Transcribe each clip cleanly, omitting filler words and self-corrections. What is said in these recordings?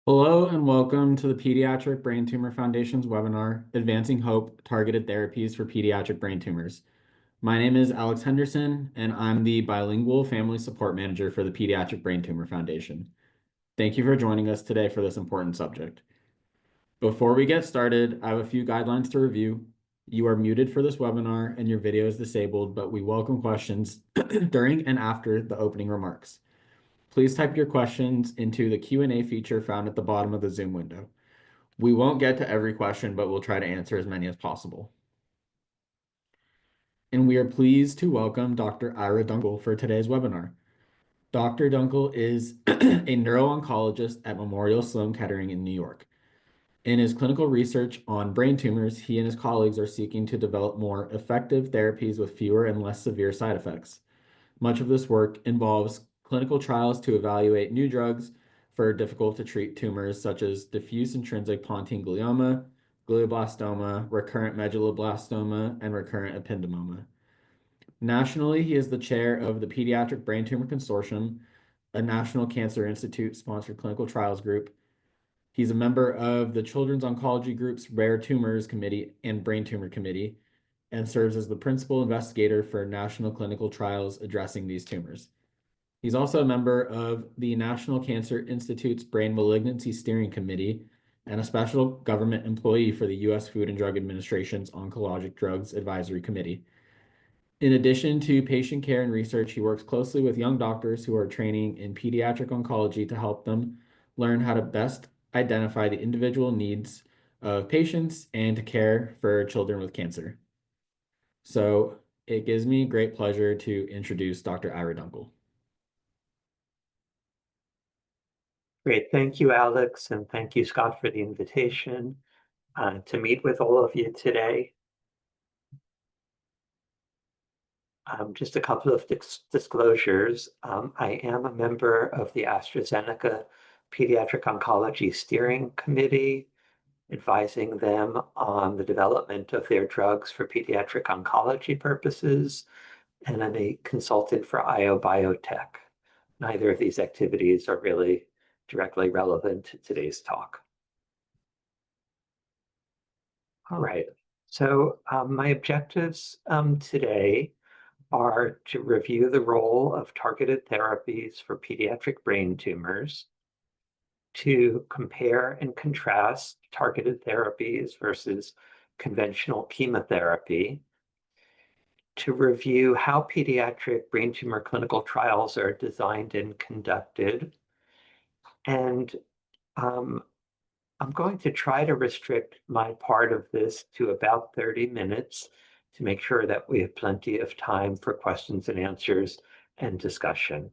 Hello and welcome to the Pediatric Brain Tumor Foundation's webinar, Advancing Hope, Targeted Therapies for Pediatric Brain Tumors. My name is Alex Henderson, and I'm the Bilingual Family Support Manager for the Pediatric Brain Tumor Foundation. Thank you for joining us today for this important subject. Before we get started, I have a few guidelines to review. You are muted for this webinar and your video is disabled, but we welcome questions during and after the opening remarks. Please type your questions into the Q&A feature found at the bottom of the Zoom window. We won't get to every question, but we'll try to answer as many as possible. And we are pleased to welcome Dr. Ira Dunkel for today's webinar. Dr. Dunkel is a neuro-oncologist at Memorial Sloan Kettering in New York. In his clinical research on brain tumors, he and his colleagues are seeking to develop more effective therapies with fewer and less severe side effects. Much of this work involves clinical trials to evaluate new drugs for difficult to treat tumors such as diffuse intrinsic pontine glioma, glioblastoma, recurrent medulloblastoma, and recurrent ependymoma. Nationally, he is the chair of the Pediatric Brain Tumor Consortium, a National Cancer Institute-sponsored clinical trials group. He's a member of the Children's Oncology Group's Rare Tumors Committee and Brain Tumor Committee, and serves as the principal investigator for national clinical trials addressing these tumors. He's also a member of the National Cancer Institute's Brain Malignancy Steering Committee and a special government employee for the U.S. Food and Drug Administration's Oncologic Drugs Advisory Committee. In addition to patient care and research, he works closely with young doctors who are training in pediatric oncology to help them learn how to best identify the individual needs of patients and to care for children with cancer. So it gives me great pleasure to introduce Dr. Ira Dunkel. Great. Thank you, Alex, and thank you, Scott, for the invitation to meet with all of you today. Just a couple of disclosures. I am a member of the AstraZeneca Pediatric Oncology Steering Committee, advising them on the development of their drugs for pediatric oncology purposes, and I'm a consultant for IO Biotech. Neither of these activities are really directly relevant to today's talk. All right, so my objectives today are to review the role of targeted therapies for pediatric brain tumors, to compare and contrast targeted therapies versus conventional chemotherapy, to review how pediatric brain tumor clinical trials are designed and conducted, and I'm going to try to restrict my part of this to about 30 minutes to make sure that we have plenty of time for questions and answers and discussion.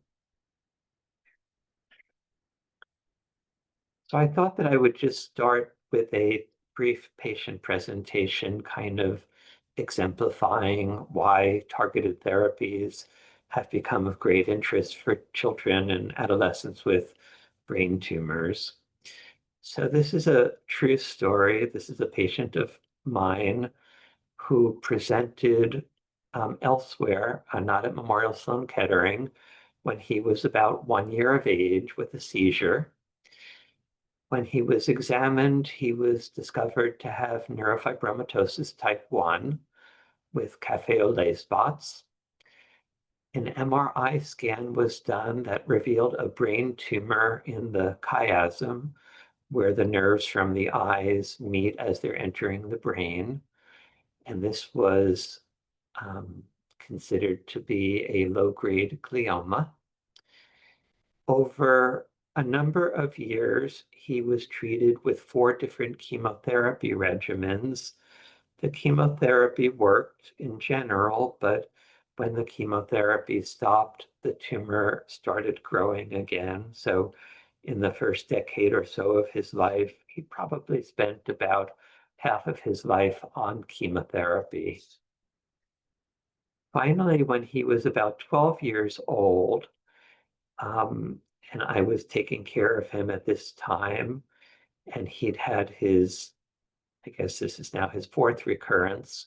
So I thought that I would just start with a brief patient presentation, kind of exemplifying why targeted therapies have become of great interest for children and adolescents with brain tumors. So this is a true story. This is a patient of mine who presented elsewhere, not at Memorial Sloan Kettering, when he was about 1 year of age with a seizure. When he was examined, he was discovered to have neurofibromatosis type 1 with cafe au lait spots. An MRI scan was done that revealed a brain tumor in the chiasm, where the nerves from the eyes meet as they're entering the brain. And this was considered to be a low-grade glioma. Over a number of years, he was treated with 4 different chemotherapy regimens. The chemotherapy worked in general, but when the chemotherapy stopped, the tumor started growing again. So in the first decade or so of his life, he probably spent about half of his life on chemotherapy. Finally, when he was about 12 years old, and I was taking care of him at this time, and he'd had his, I guess this is now his 4th recurrence,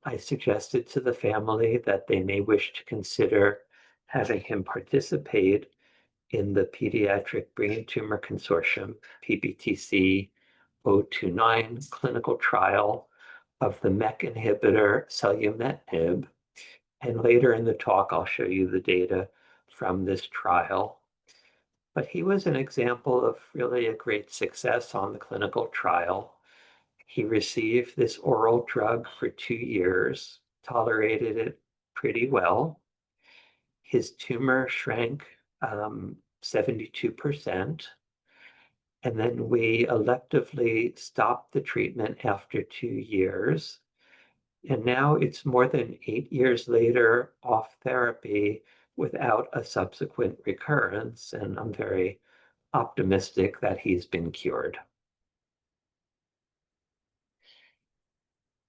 I suggested to the family that they may wish to consider having him participate in the Pediatric Brain Tumor Consortium, PBTC 029 clinical trial of the MEK inhibitor selumetinib. And later in the talk, I'll show you the data from this trial. But he was an example of really a great success on the clinical trial. He received this oral drug for 2 years, tolerated it pretty well. His tumor shrank 72%. And then we electively stopped the treatment after 2 years. And now it's more than 8 years later off therapy without a subsequent recurrence. And I'm very optimistic that he's been cured.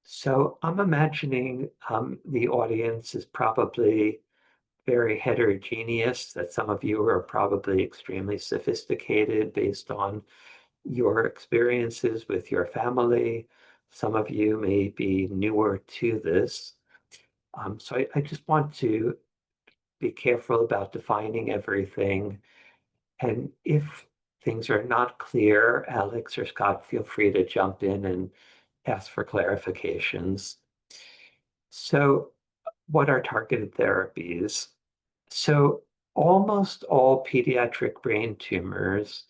So I'm imagining the audience is probably very heterogeneous, that some of you are probably extremely sophisticated based on your experiences with your family. Some of you may be newer to this. So I just want to be careful about defining everything. And if things are not clear, Alex or Scott, feel free to jump in and ask for clarifications. So what are targeted therapies? So almost all pediatric brain tumors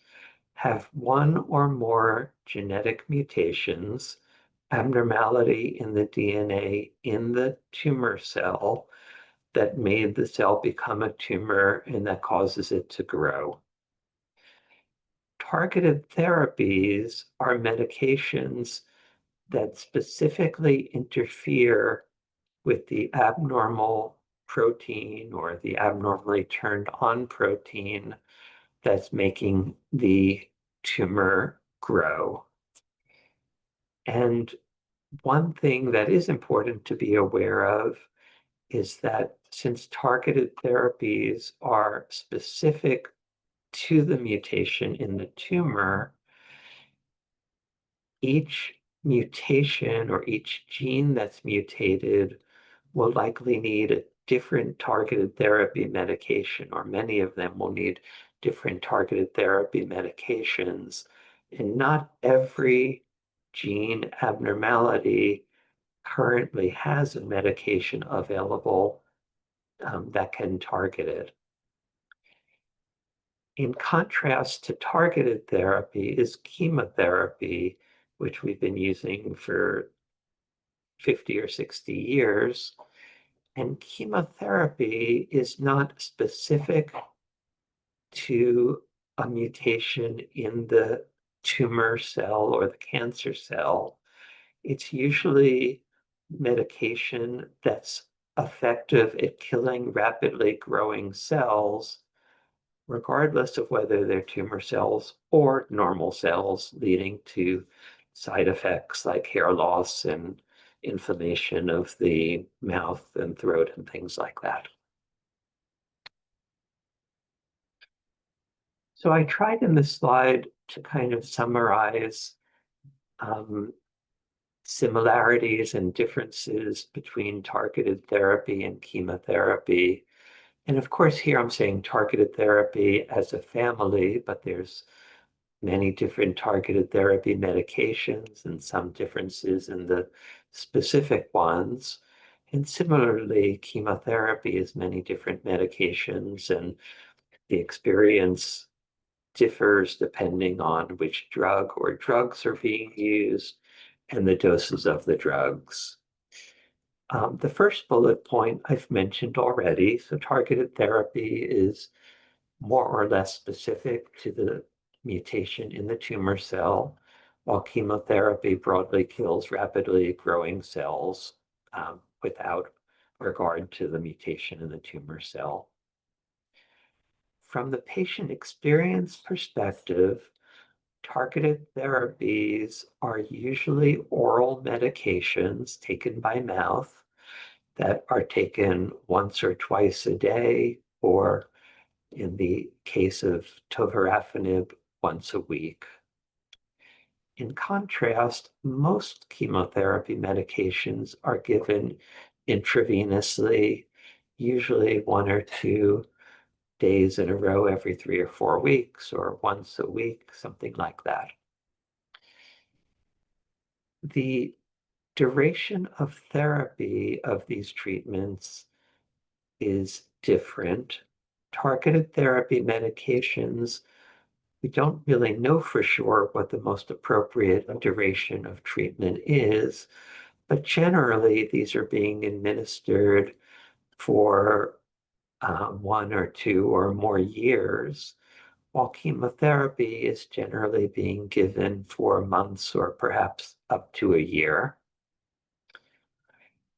have one or more genetic mutations, abnormality in the DNA in the tumor cell that made the cell become a tumor and that causes it to grow. Targeted therapies are medications that specifically interfere with the abnormal protein or the abnormally turned on protein that's making the tumor grow. And one thing that is important to be aware of is that since targeted therapies are specific to the mutation in the tumor, each mutation or each gene that's mutated will likely need a different targeted therapy medication, or many of them will need different targeted therapy medications. And not every gene abnormality currently has a medication available that can target it. In contrast to targeted therapy is chemotherapy, which we've been using for 50 or 60 years. And chemotherapy is not specific to a mutation in the tumor cell or the cancer cell. It's usually medication that's effective at killing rapidly growing cells, regardless of whether they're tumor cells or normal cells, leading to side effects like hair loss and inflammation of the mouth and throat and things like that. So I tried in this slide to kind of summarize similarities and differences between targeted therapy and chemotherapy. And of course, here I'm saying targeted therapy as a family, but there's many different targeted therapy medications and some differences in the specific ones. And similarly, chemotherapy is many different medications, and the experience differs depending on which drug or drugs are being used and the doses of the drugs. The first bullet point I've mentioned already, so targeted therapy is more or less specific to the mutation in the tumor cell, while chemotherapy broadly kills rapidly growing cells without regard to the mutation in the tumor cell. From the patient experience perspective, targeted therapies are usually oral medications taken by mouth that are taken once or twice a day, or in the case of tovorafenib, once a week. In contrast, most chemotherapy medications are given intravenously, usually 1 or 2 days in a row every 3 or 4 weeks, or once a week, something like that. The duration of therapy of these treatments is different. Targeted therapy medications, we don't really know for sure what the most appropriate duration of treatment is, but generally these are being administered for 1 or 2 or more years, while chemotherapy is generally being given for months or perhaps up to a year.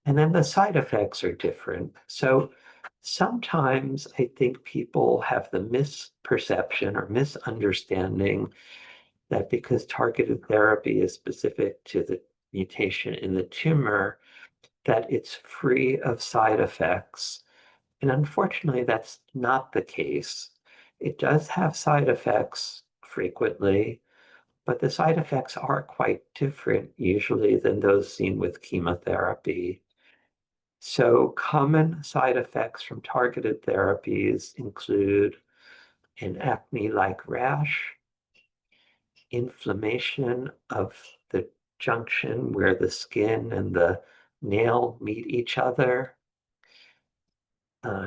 And then the side effects are different. So sometimes I think people have the misperception or misunderstanding that because targeted therapy is specific to the mutation in the tumor, that it's free of side effects. And unfortunately, that's not the case. It does have side effects frequently, but the side effects are quite different usually than those seen with chemotherapy. So common side effects from targeted therapies include an acne-like rash, inflammation of the junction where the skin and the nail meet each other,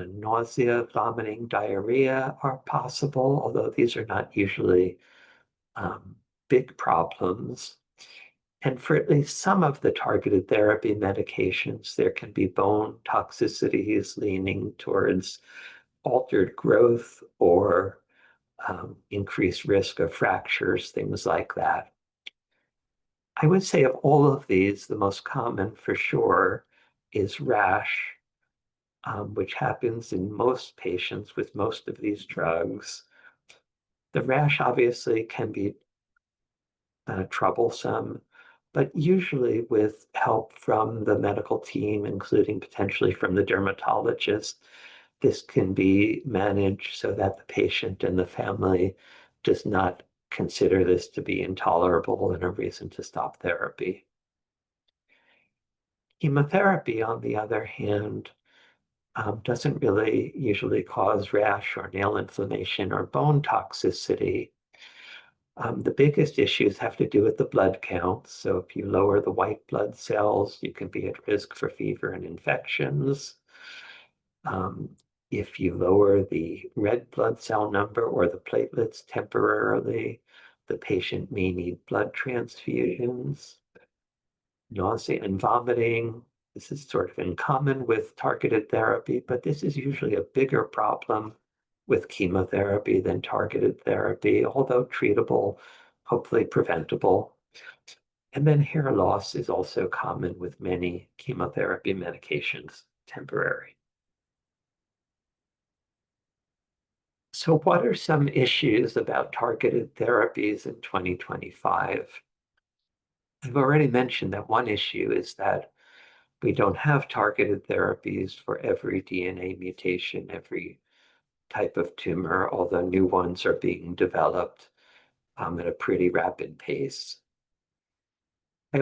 nausea, vomiting, diarrhea are possible, although these are not usually um, big problems. And for at least some of the targeted therapy medications, there can be bone toxicities leaning towards altered growth or increased risk of fractures, things like that. I would say of all of these, the most common for sure is rash, which happens in most patients with most of these drugs. The rash obviously can be troublesome, but usually with help from the medical team, including potentially from the dermatologist, this can be managed so that the patient and the family does not consider this to be intolerable and a reason to stop therapy. Chemotherapy, on the other hand, doesn't really usually cause rash or nail inflammation or bone toxicity. The biggest issues have to do with the blood count. So if you lower the white blood cells, you can be at risk for fever and infections. Um, if you lower the red blood cell number or the platelets temporarily, the patient may need blood transfusions. Nausea and vomiting. This is sort of in common with targeted therapy, but this is usually a bigger problem with chemotherapy than targeted therapy, although treatable, hopefully preventable. And then hair loss is also common with many chemotherapy medications, temporary. So what are some issues about targeted therapies in 2025? I've already mentioned that one issue is that we don't have targeted therapies for every DNA mutation, every type of tumor, although new ones are being developed at a pretty rapid pace. I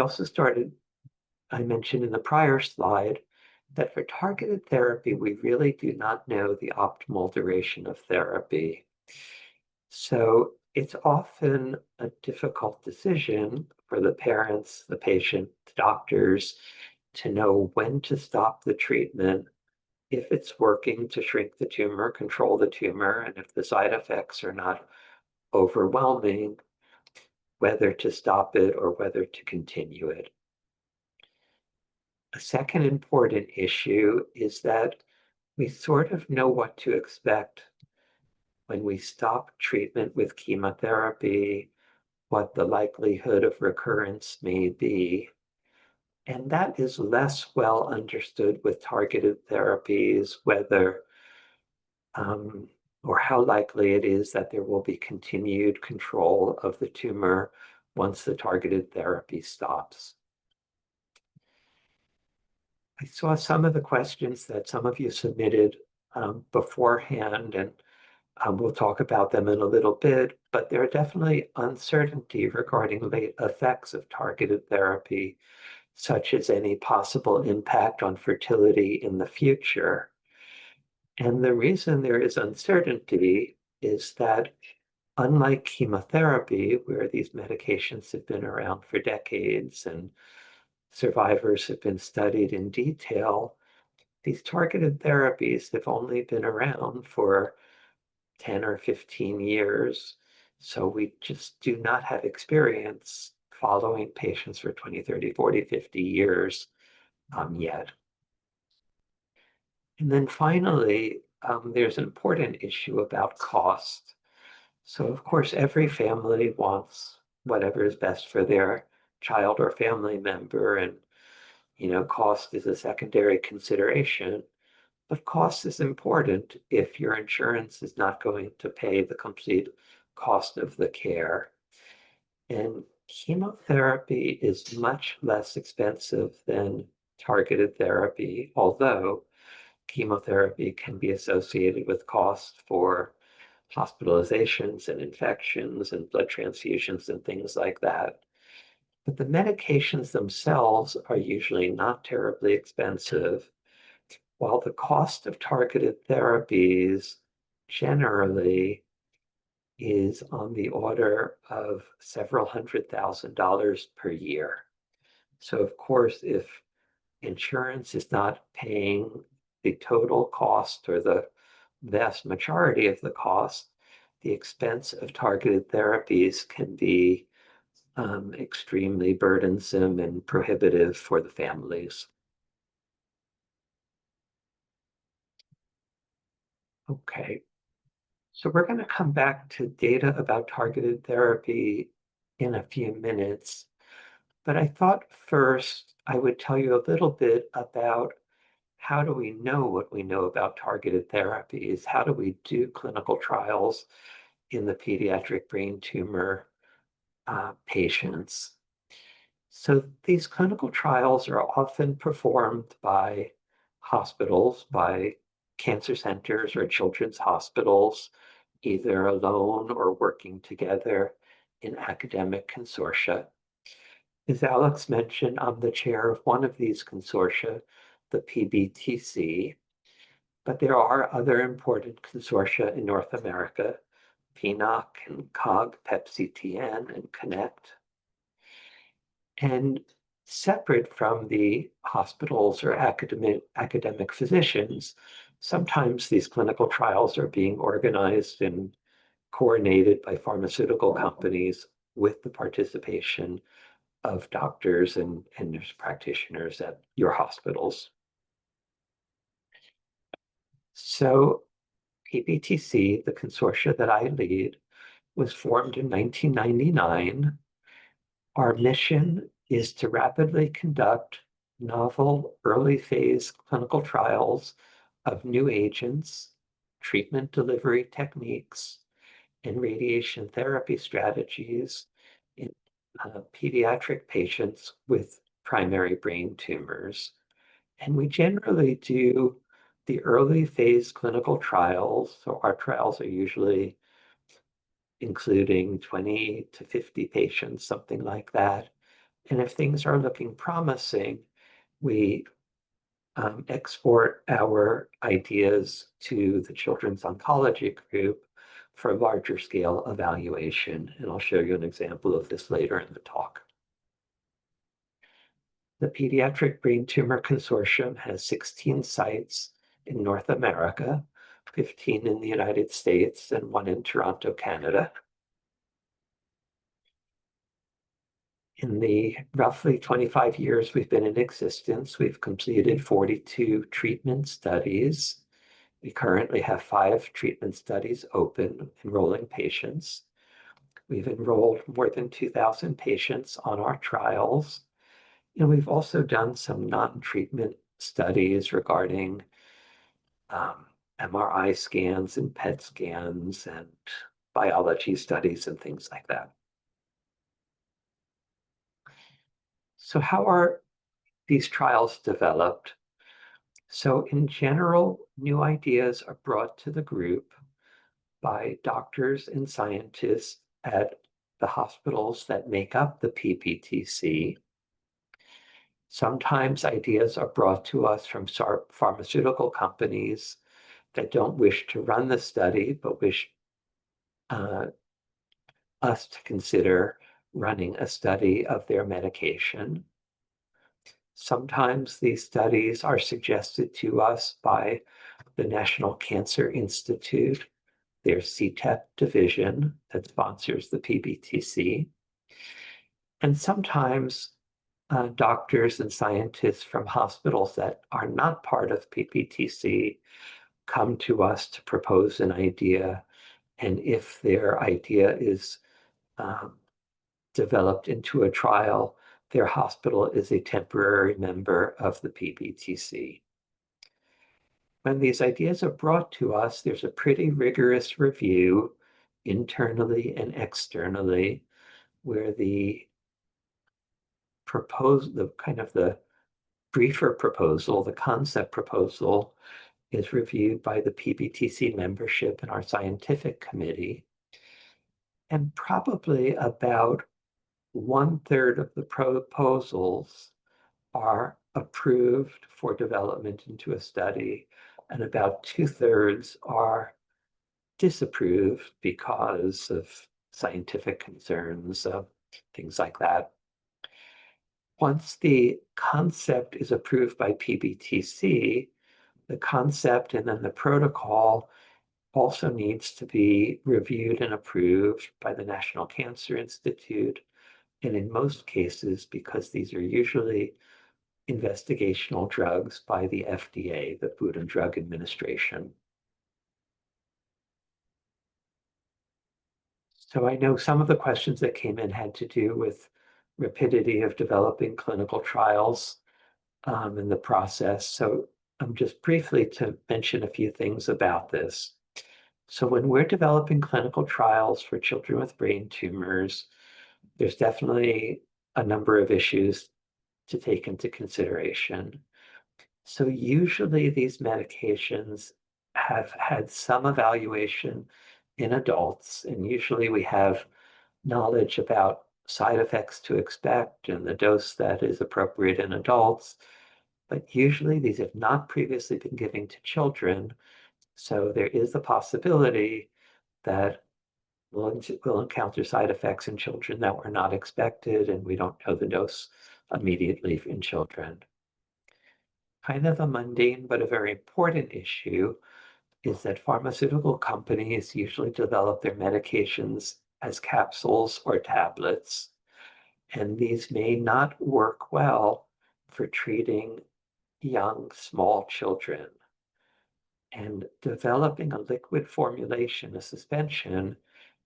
mentioned in the prior slide that for targeted therapy, we really do not know the optimal duration of therapy. So it's often a difficult decision for the parents, the patient, the doctors to know when to stop the treatment, if it's working to shrink the tumor, control the tumor, and if the side effects are not overwhelming, whether to stop it or whether to continue it. A second important issue is that we sort of know what to expect when we stop treatment with chemotherapy, what the likelihood of recurrence may be. And that is less well understood with targeted therapies, whether or how likely it is that there will be continued control of the tumor once the targeted therapy stops. I saw some of the questions that some of you submitted beforehand, and we'll talk about them in a little bit, but there are definitely uncertainty regarding the effects of targeted therapy, such as any possible impact on fertility in the future. And the reason there is uncertainty is that unlike chemotherapy, where these medications have been around for decades and survivors have been studied in detail, these targeted therapies have only been around for 10 or 15 years. So we just do not have experience following patients for 20, 30, 40, 50 years yet. And then finally, there's an important issue about cost. So of course, every family wants whatever is best for their child or family member, and cost is a secondary consideration. But cost is important if your insurance is not going to pay the complete cost of the care. And chemotherapy is much less expensive than targeted therapy, although chemotherapy can be associated with cost for hospitalizations and infections and blood transfusions and things like that. But the medications themselves are usually not terribly expensive, while the cost of targeted therapies generally is on the order of several $100,000 per year. So, of course, if insurance is not paying the total cost or the vast majority of the cost, the expense of targeted therapies can be extremely burdensome and prohibitive for the families. Okay, so we're going to come back to data about targeted therapy in a few minutes, but I thought first I would tell you a little bit about how do we know what we know about targeted therapies? How do we do clinical trials in the pediatric brain tumor patients? So these clinical trials are often performed by hospitals, by cancer centers or children's hospitals, either alone or working together in academic consortia. As Alex mentioned, I'm the chair of one of these consortia, the PBTC, but there are other important consortia in North America, PNOC and COG, PEP-CTN, and CONNECT. And separate from the hospitals or academic physicians, sometimes these clinical trials are being organized and coordinated by pharmaceutical companies with the participation of doctors and nurse practitioners at your hospitals. So PBTC, the consortia that I lead, was formed in 1999. Our mission is to rapidly conduct novel early phase clinical trials of new agents, treatment delivery techniques, and radiation therapy strategies in pediatric patients with primary brain tumors. And we generally do the early phase clinical trials. So our trials are usually including 20 to 50 patients, something like that. And if things are looking promising, we export our ideas to the Children's Oncology Group for larger scale evaluation. And I'll show you an example of this later in the talk. The Pediatric Brain Tumor Consortium has 16 sites in North America, 15 in the United States, and one in Toronto, Canada. In the roughly 25 years we've been in existence, we've completed 42 treatment studies. We currently have 5 treatment studies open, enrolling patients. We've enrolled more than 2,000 patients on our trials. And we've also done some non-treatment studies regarding MRI scans and PET scans and biology studies and things like that. So how are these trials developed? So in general, new ideas are brought to the group by doctors and scientists at the hospitals that make up the PBTC. Sometimes ideas are brought to us from pharmaceutical companies that don't wish to run the study, but wish us to consider running a study of their medication. Sometimes these studies are suggested to us by the National Cancer Institute, their CTEP division that sponsors the PBTC. And sometimes doctors and scientists from hospitals that are not part of PBTC come to us to propose an idea. And if their idea is developed into a trial, their hospital is a temporary member of the PBTC. When these ideas are brought to us, there's a pretty rigorous review internally and externally where the briefer proposal, the concept proposal, is reviewed by the PBTC membership and our scientific committee. And probably about 1/3 of the proposals are approved for development into a study, and about 2/3 are disapproved because of scientific concerns, things like that. Once the concept is approved by PBTC, the concept and then the protocol also needs to be reviewed and approved by the National Cancer Institute. And in most cases, because these are usually investigational drugs, by the FDA, the Food and Drug Administration. So I know some of the questions that came in had to do with rapidity of developing clinical trials in the process. So just briefly to mention a few things about this. So when we're developing clinical trials for children with brain tumors, there's definitely a number of issues to take into consideration. So usually these medications have had some evaluation in adults, and usually we have knowledge about side effects to expect and the dose that is appropriate in adults. But usually these have not previously been given to children. So there is a possibility that we'll encounter side effects in children that were not expected, and we don't know the dose immediately in children. Kind of a mundane but a very important issue is that pharmaceutical companies usually develop their medications as capsules or tablets, and these may not work well for treating young, small children. And developing a liquid formulation, a suspension,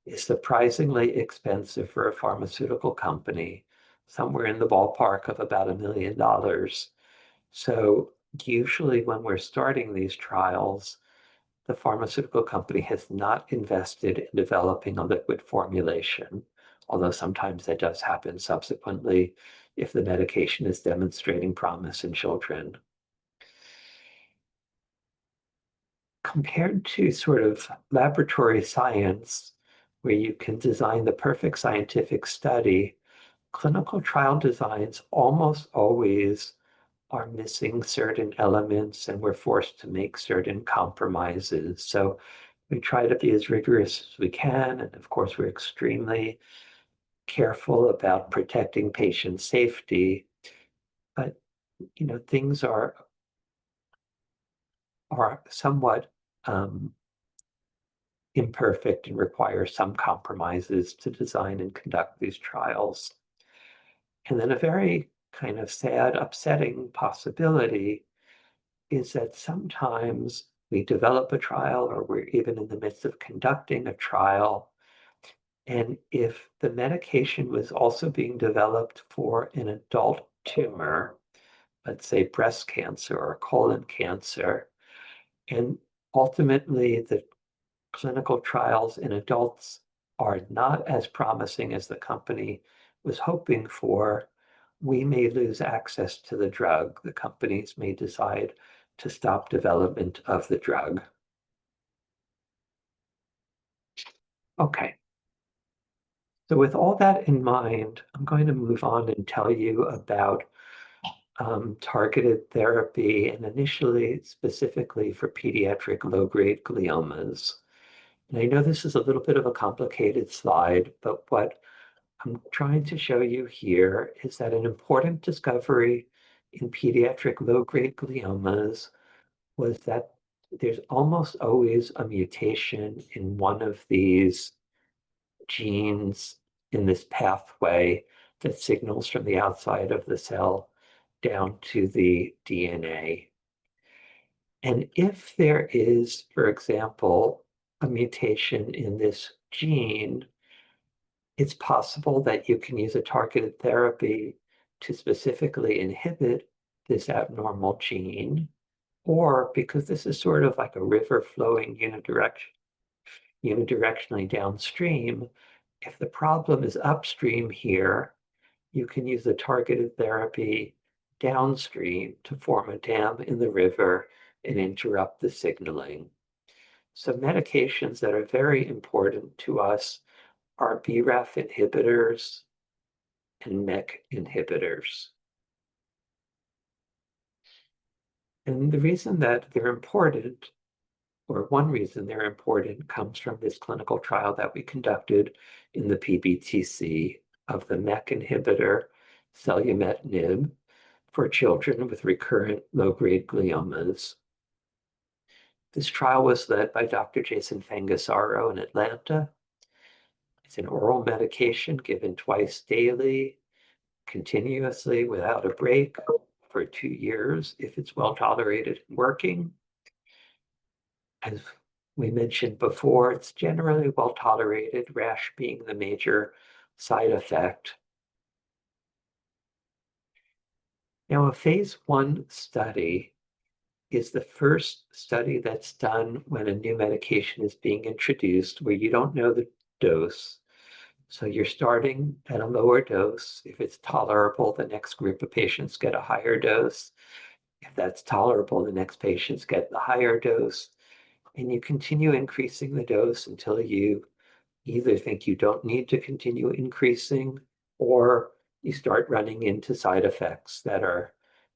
is surprisingly expensive for a pharmaceutical company, somewhere in the ballpark of about $1 million. So usually when we're starting these trials, the pharmaceutical company has not invested in developing a liquid formulation, although sometimes that does happen subsequently if the medication is demonstrating promise in children. Compared to sort of laboratory science, where you can design the perfect scientific study, clinical trial designs almost always are missing certain elements and we're forced to make certain compromises. So we try to be as rigorous as we can. And of course, we're extremely careful about protecting patient safety. But, things are somewhat imperfect and require some compromises to design and conduct these trials. And then a very kind of sad, upsetting possibility is that sometimes we develop a trial or we're even in the midst of conducting a trial. And if the medication was also being developed for an adult tumor, let's say breast cancer or colon cancer, and ultimately the clinical trials in adults are not as promising as the company was hoping for, we may lose access to the drug. The companies may decide to stop development of the drug. Okay. So with all that in mind, I'm going to move on and tell you about targeted therapy, and initially specifically for pediatric low-grade gliomas. And I know this is a little bit of a complicated slide, but what I'm trying to show you here is that an important discovery in pediatric low-grade gliomas was that there's almost always a mutation in one of these genes in this pathway that signals from the outside of the cell down to the DNA. And if there is, for example, a mutation in this gene, it's possible that you can use a targeted therapy to specifically inhibit this abnormal gene, or because this is sort of like a river flowing unidirectionally downstream, if the problem is upstream here, you can use a targeted therapy downstream to form a dam in the river and interrupt the signaling. So medications that are very important to us are BRAF inhibitors and MEK inhibitors. And the reason that they're important, or one reason they're important, comes from this clinical trial that we conducted in the PBTC of the MEK inhibitor, selumetinib, for children with recurrent low-grade gliomas. This trial was led by Dr. Jason Fangasaro in Atlanta. It's an oral medication given twice daily, continuously without a break for 2 years if it's well tolerated and working. As we mentioned before, it's generally well tolerated, rash being the major side effect. Now, a phase 1 study is the first study that's done when a new medication is being introduced where you don't know the dose. So you're starting at a lower dose. If it's tolerable, the next group of patients get a higher dose. If that's tolerable, the next patients get the higher dose. And you continue increasing the dose until you either think you don't need to continue increasing or you start running into side effects that are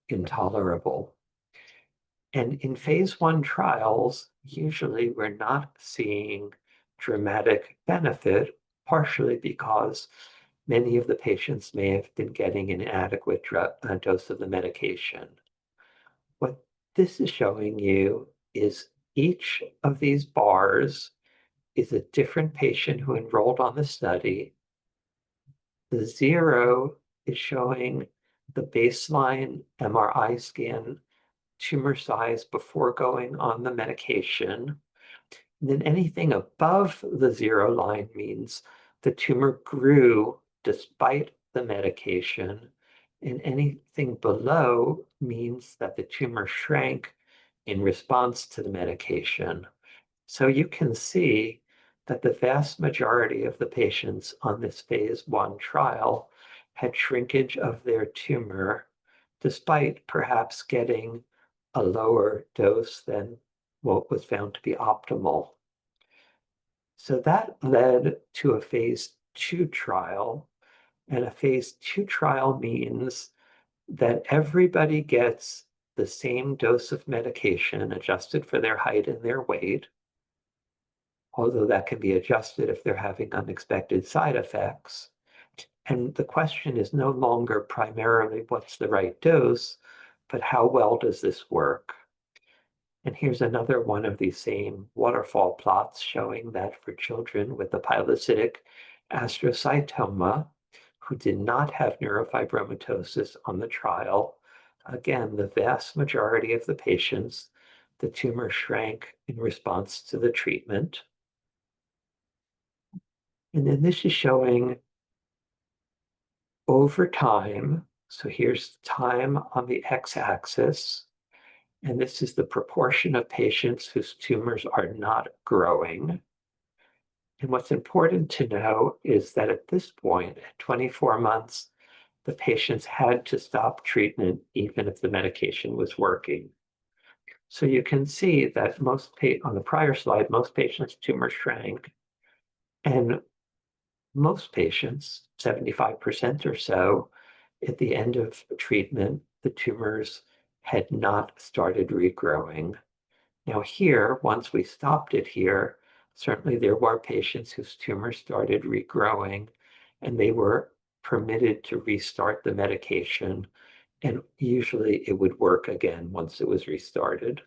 intolerable. And in phase 1 trials, usually we're not seeing dramatic benefit, partially because many of the patients may have been getting an adequate dose of the medication. What this is showing you is each of these bars is a different patient who enrolled on the study. The 0 is showing the baseline MRI scan tumor size before going on the medication. And then anything above the 0 line means the tumor grew despite the medication, and anything below means that the tumor shrank in response to the medication. So you can see that the vast majority of the patients on this phase 1 trial had shrinkage of their tumor, despite perhaps getting a lower dose than what was found to be optimal. So that led to a phase 2 trial, and a phase 2 trial means that everybody gets the same dose of medication adjusted for their height and their weight, although that can be adjusted if they're having unexpected side effects. And the question is no longer primarily what's the right dose, but how well does this work? And here's another one of these same waterfall plots showing that for children with a pilocytic astrocytoma who did not have neurofibromatosis on the trial, again, the vast majority of the patients, the tumor shrank in response to the treatment. And then this is showing over time. So here's time on the x-axis. And this is the proportion of patients whose tumors are not growing. And what's important to know is that at this point, at 24 months, the patients had to stop treatment even if the medication was working. So you can see that on the prior slide, most patients' tumors shrank, and most patients, 75% or so, at the end of treatment, the tumors had not started regrowing. Now here, once we stopped it here, certainly there were patients whose tumors started regrowing, and they were permitted to restart the medication, and usually it would work again once it was restarted.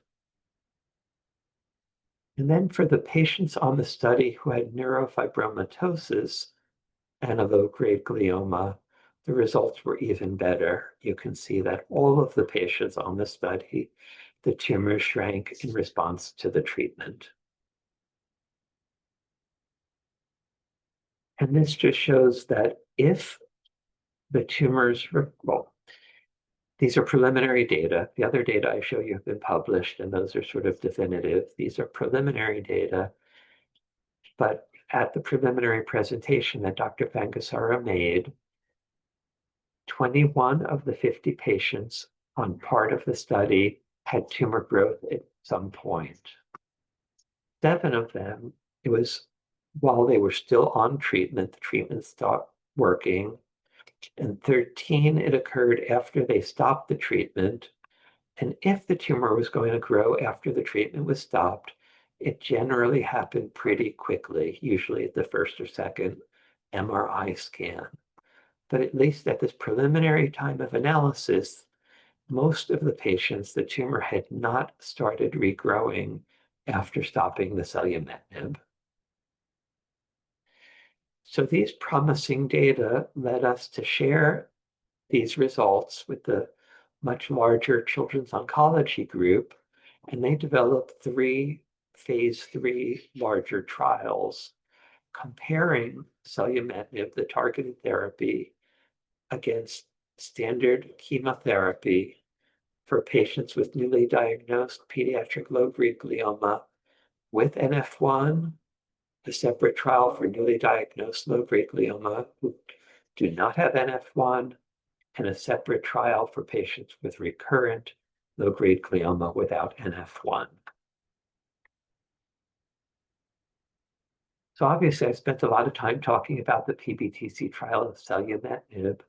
And then for the patients on the study who had neurofibromatosis and a low-grade glioma, the results were even better. You can see that all of the patients on the study, the tumors shrank in response to the treatment. And this just shows that if the tumors, well, these are preliminary data. The other data I show you have been published, and those are sort of definitive. These are preliminary data, but at the preliminary presentation that Dr. Fangasara made, 21 of the 50 patients on part of the study had tumor growth at some point. 7 of them, it was while they were still on treatment, the treatment stopped working. And 13, it occurred after they stopped the treatment. And if the tumor was going to grow after the treatment was stopped, it generally happened pretty quickly, usually at the first or second MRI scan. But at least at this preliminary time of analysis, most of the patients, the tumor had not started regrowing after stopping the selumetinib. So these promising data led us to share these results with the much larger children's oncology group, and they developed 3 phase 3 larger trials comparing selumetinib, the targeted therapy, against standard chemotherapy for patients with newly diagnosed pediatric low-grade glioma with NF1, a separate trial for newly diagnosed low-grade glioma who do not have NF1, and a separate trial for patients with recurrent low-grade glioma without NF1. So obviously I spent a lot of time talking about the PBTC trial of selumetinib,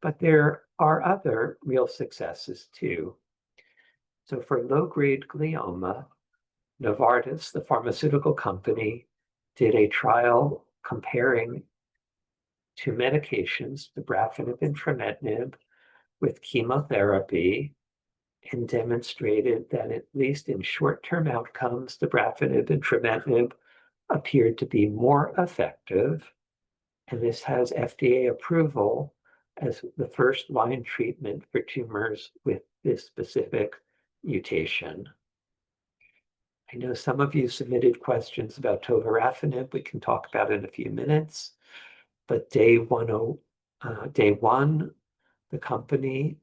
but there are other real successes too. So for low-grade glioma, Novartis, the pharmaceutical company, did a trial comparing 2 medications, dabrafenib and trametinib, with chemotherapy, and demonstrated that at least in short-term outcomes, dabrafenib and trametinib appeared to be more effective. And this has FDA approval as the first-line treatment for tumors with this specific mutation. I know some of you submitted questions about tovorafenib. We can talk about it in a few minutes. But day one, the company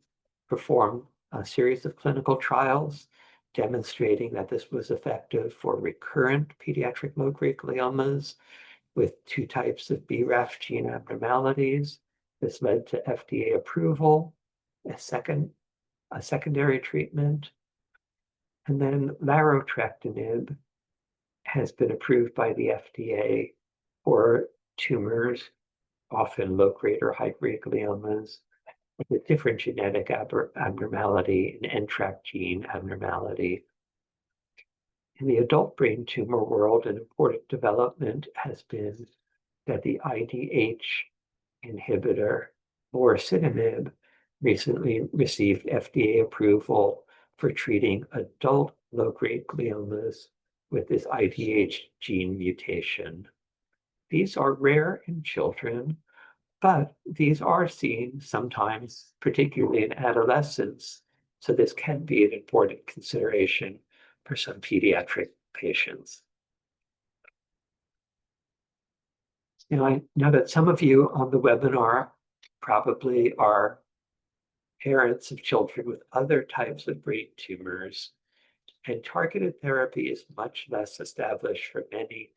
performed a series of clinical trials demonstrating that this was effective for recurrent pediatric low-grade gliomas with 2 types of BRAF gene abnormalities. This led to FDA approval, a secondary treatment, and then larotrectinib has been approved by the FDA for tumors, often low-grade or high-grade gliomas, with a different genetic abnormality, an NTRK gene abnormality. In the adult brain tumor world, an important development has been that the IDH inhibitor, vorasidenib, recently received FDA approval for treating adult low-grade gliomas with this IDH gene mutation. These are rare in children, but these are seen sometimes, particularly in adolescents, so this can be an important consideration for some pediatric patients. I know that some of you on the webinar probably are parents of children with other types of brain tumors, and targeted therapy is much less established for many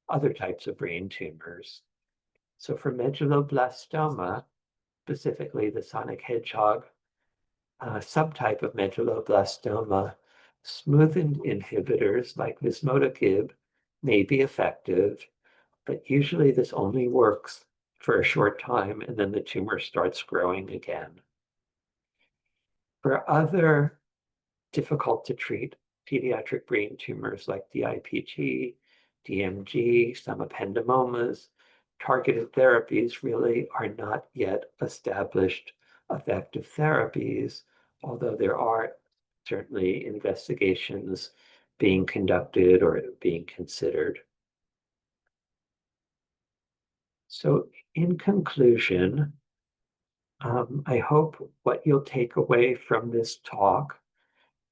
other types of brain tumors. So for medulloblastoma, specifically the sonic hedgehog subtype of medulloblastoma, smoothened inhibitors like vismodegib may be effective, but usually this only works for a short time, and then the tumor starts growing again. For other difficult to treat pediatric brain tumors like DIPG, DMG, some ependymomas, targeted therapies really are not yet established effective therapies, although there are certainly investigations being conducted or being considered. So in conclusion, I hope what you'll take away from this talk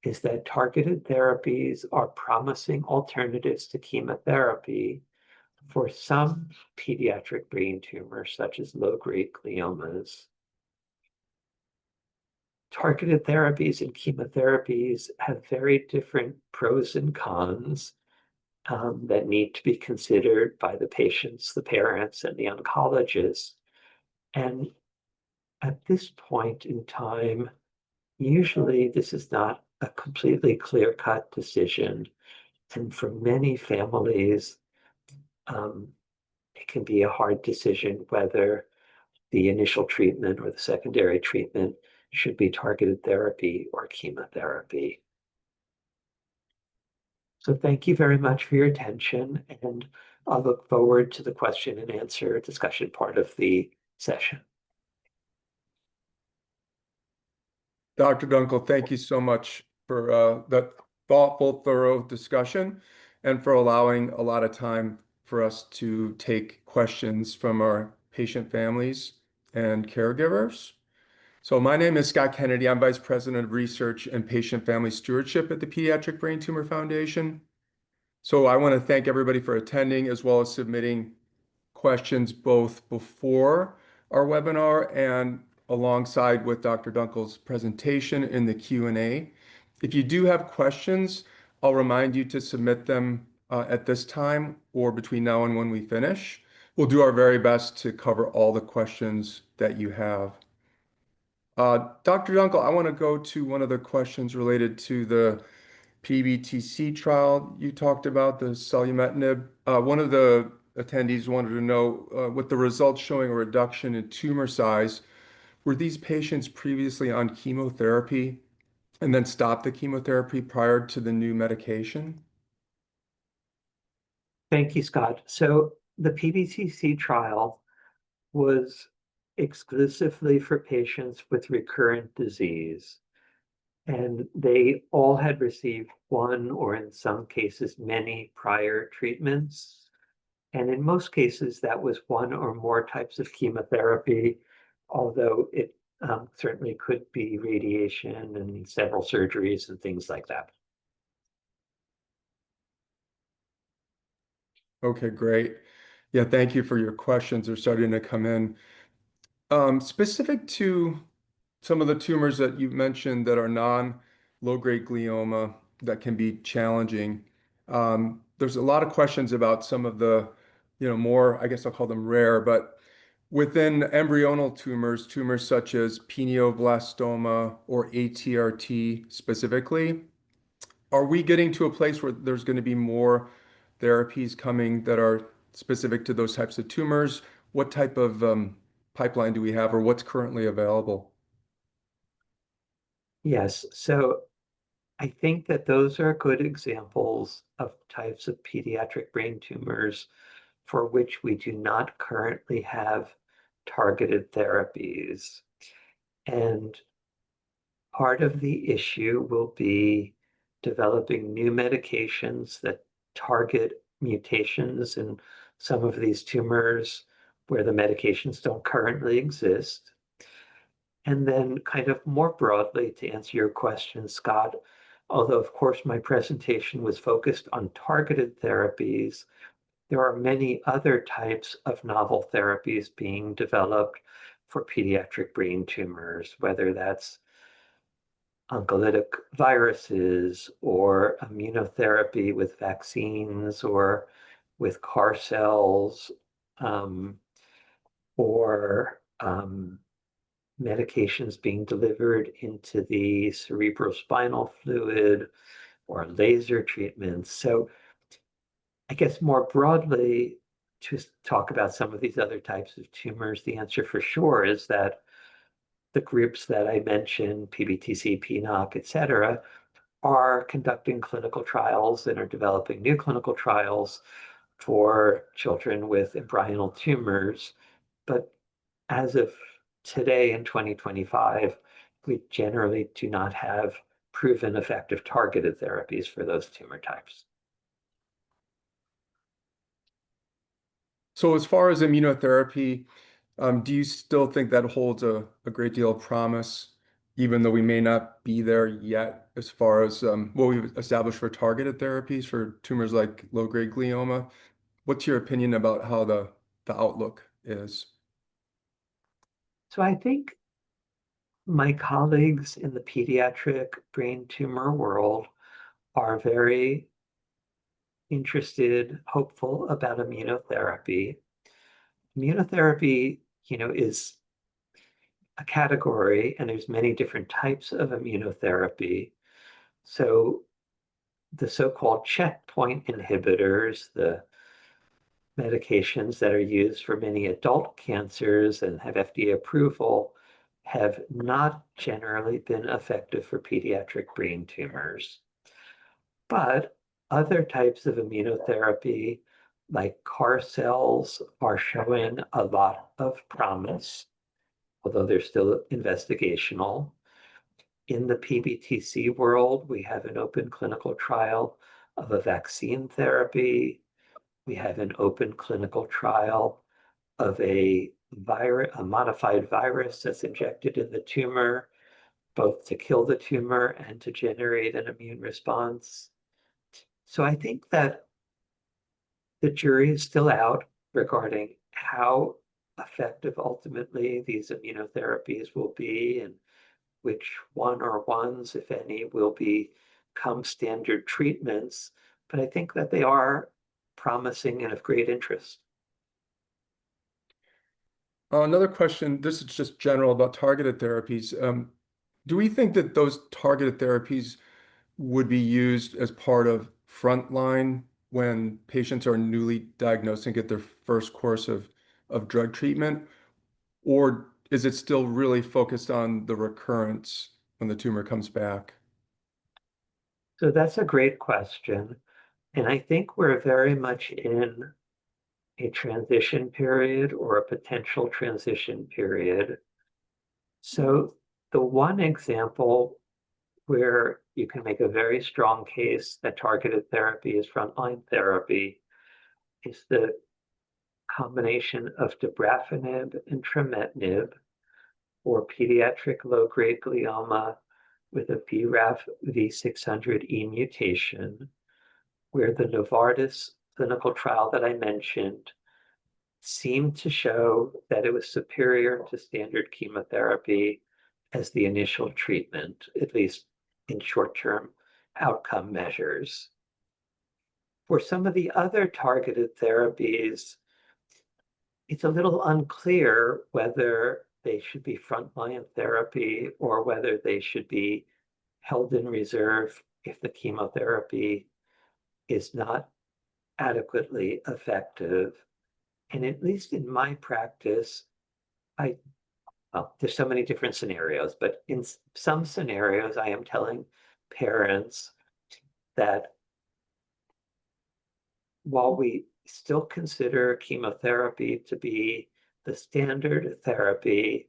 is that targeted therapies are promising alternatives to chemotherapy for some pediatric brain tumors, such as low-grade gliomas. Targeted therapies and chemotherapies have very different pros and cons that need to be considered by the patients, the parents, and the oncologists. And at this point in time, usually this is not a completely clear-cut decision. And for many families, it can be a hard decision whether the initial treatment or the secondary treatment should be targeted therapy or chemotherapy. So thank you very much for your attention, and I'll look forward to the question and answer discussion part of the session. Dr. Dunkel, thank you so much for that thoughtful, thorough discussion and for allowing a lot of time for us to take questions from our patient families and caregivers. So my name is Scott Kennedy. I'm Vice President of Research and Patient Family Stewardship at the Pediatric Brain Tumor Foundation. So I want to thank everybody for attending as well as submitting questions both before our webinar and alongside with Dr. Dunkel's presentation in the Q&A. If you do have questions, I'll remind you to submit them at this time or between now and when we finish. We'll do our very best to cover all the questions that you have. Dr. Dunkel, I want to go to one of the questions related to the PBTC trial you talked about, the selumetinib. One of the attendees wanted to know, with the results showing a reduction in tumor size, were these patients previously on chemotherapy and then stopped the chemotherapy prior to the new medication? Thank you, Scott. So the PBTC trial was exclusively for patients with recurrent disease, and they all had received one or in some cases many prior treatments. And in most cases, that was one or more types of chemotherapy, although it certainly could be radiation and several surgeries and things like that. Okay, great. Yeah, thank you for your questions. They're starting to come in. Specific to some of the tumors that you mentioned that are non-low-grade glioma that can be challenging, there's a lot of questions about some of the, more, I guess I'll call them rare, but within embryonal tumors, tumors such as pineoblastoma or ATRT specifically, are we getting to a place where there's going to be more therapies coming that are specific to those types of tumors? What type of pipeline do we have, or what's currently available? Yes, so I think that those are good examples of types of pediatric brain tumors for which we do not currently have targeted therapies. And part of the issue will be developing new medications that target mutations in some of these tumors where the medications don't currently exist. And then kind of more broadly, to answer your question, Scott, although of course my presentation was focused on targeted therapies, there are many other types of novel therapies being developed for pediatric brain tumors, whether that's oncolytic viruses or immunotherapy with vaccines or with CAR cells, or medications being delivered into the cerebrospinal fluid or laser treatments. So I guess more broadly, to talk about some of these other types of tumors, the answer for sure is that the groups that I mentioned, PBTC, PNOC, et cetera, are conducting clinical trials and are developing new clinical trials for children with embryonal tumors. But as of today in 2025, we generally do not have proven effective targeted therapies for those tumor types. So as far as immunotherapy, do you still think that holds a great deal of promise, even though we may not be there yet as far as what we've established for targeted therapies for tumors like low-grade glioma? What's your opinion about how the outlook is? So I think my colleagues in the pediatric brain tumor world are very interested, hopeful about immunotherapy. Immunotherapy, is a category, and there's many different types of immunotherapy. So the so-called checkpoint inhibitors, the medications that are used for many adult cancers and have FDA approval, have not generally been effective for pediatric brain tumors. But other types of immunotherapy, like CAR cells, are showing a lot of promise, although they're still investigational. In the PBTC world, we have an open clinical trial of a vaccine therapy. We have an open clinical trial of a modified virus that's injected in the tumor, both to kill the tumor and to generate an immune response. So I think that the jury is still out regarding how effective ultimately these immunotherapies will be and which one or ones, if any, will become standard treatments. But I think that they are promising and of great interest. Another question, this is just general about targeted therapies. Do we think that those targeted therapies would be used as part of frontline when patients are newly diagnosed and get their first course of drug treatment? Or is it still really focused on the recurrence when the tumor comes back? So that's a great question. And I think we're very much in a transition period or a potential transition period. So the one example where you can make a very strong case that targeted therapy is frontline therapy is the combination of dabrafenib and trametinib for pediatric low-grade glioma with a BRAF V600E mutation, where the Novartis clinical trial that I mentioned seemed to show that it was superior to standard chemotherapy as the initial treatment, at least in short-term outcome measures. For some of the other targeted therapies, it's a little unclear whether they should be frontline therapy or whether they should be held in reserve if the chemotherapy is not adequately effective. And at least in my practice, there's so many different scenarios, but in some scenarios, I am telling parents that while we still consider chemotherapy to be the standard therapy,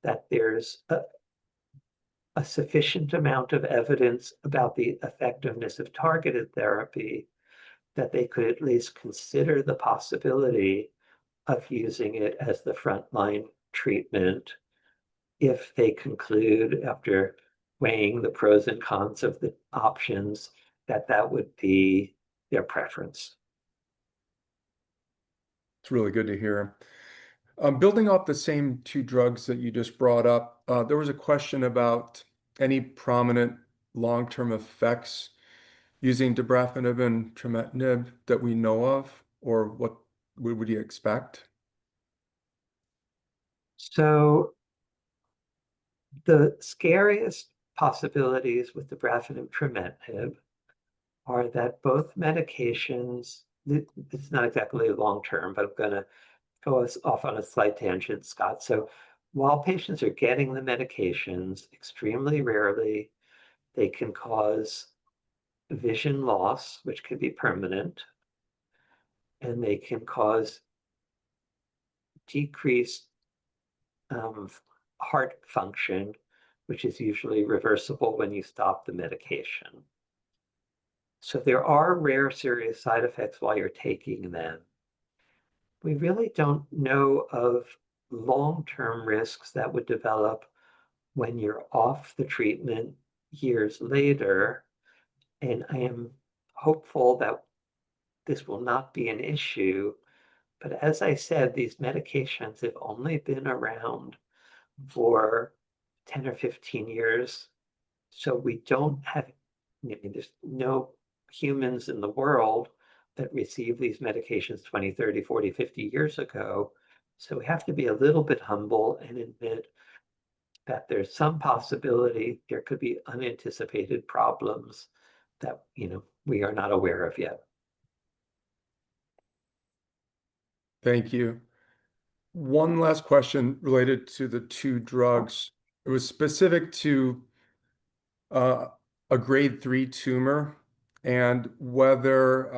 that there's a sufficient amount of evidence about the effectiveness of targeted therapy that they could at least consider the possibility of using it as the frontline treatment if they conclude, after weighing the pros and cons of the options, that that would be their preference. It's really good to hear. Building off the same two drugs that you just brought up, there was a question about any prominent long-term effects using dabrafenib and trametinib that we know of, or what would you expect? So the scariest possibilities with dabrafenib trametinib are that both medications it's not exactly long-term, but I'm going to go off on a slight tangent, Scott. So while patients are getting the medications, extremely rarely they can cause vision loss, which can be permanent, and they can cause decreased heart function, which is usually reversible when you stop the medication. So there are rare serious side effects while you're taking them. We really don't know of long-term risks that would develop when you're off the treatment years later. And I am hopeful that this will not be an issue. But as I said, these medications have only been around for 10 or 15 years. So we don't have, I mean, there's no humans in the world that received these medications 20, 30, 40, 50 years ago. So we have to be a little bit humble and admit that there's some possibility there could be unanticipated problems that, we are not aware of yet. Thank you. One last question related to the two drugs. It was specific to uh, a grade 3 tumor and whether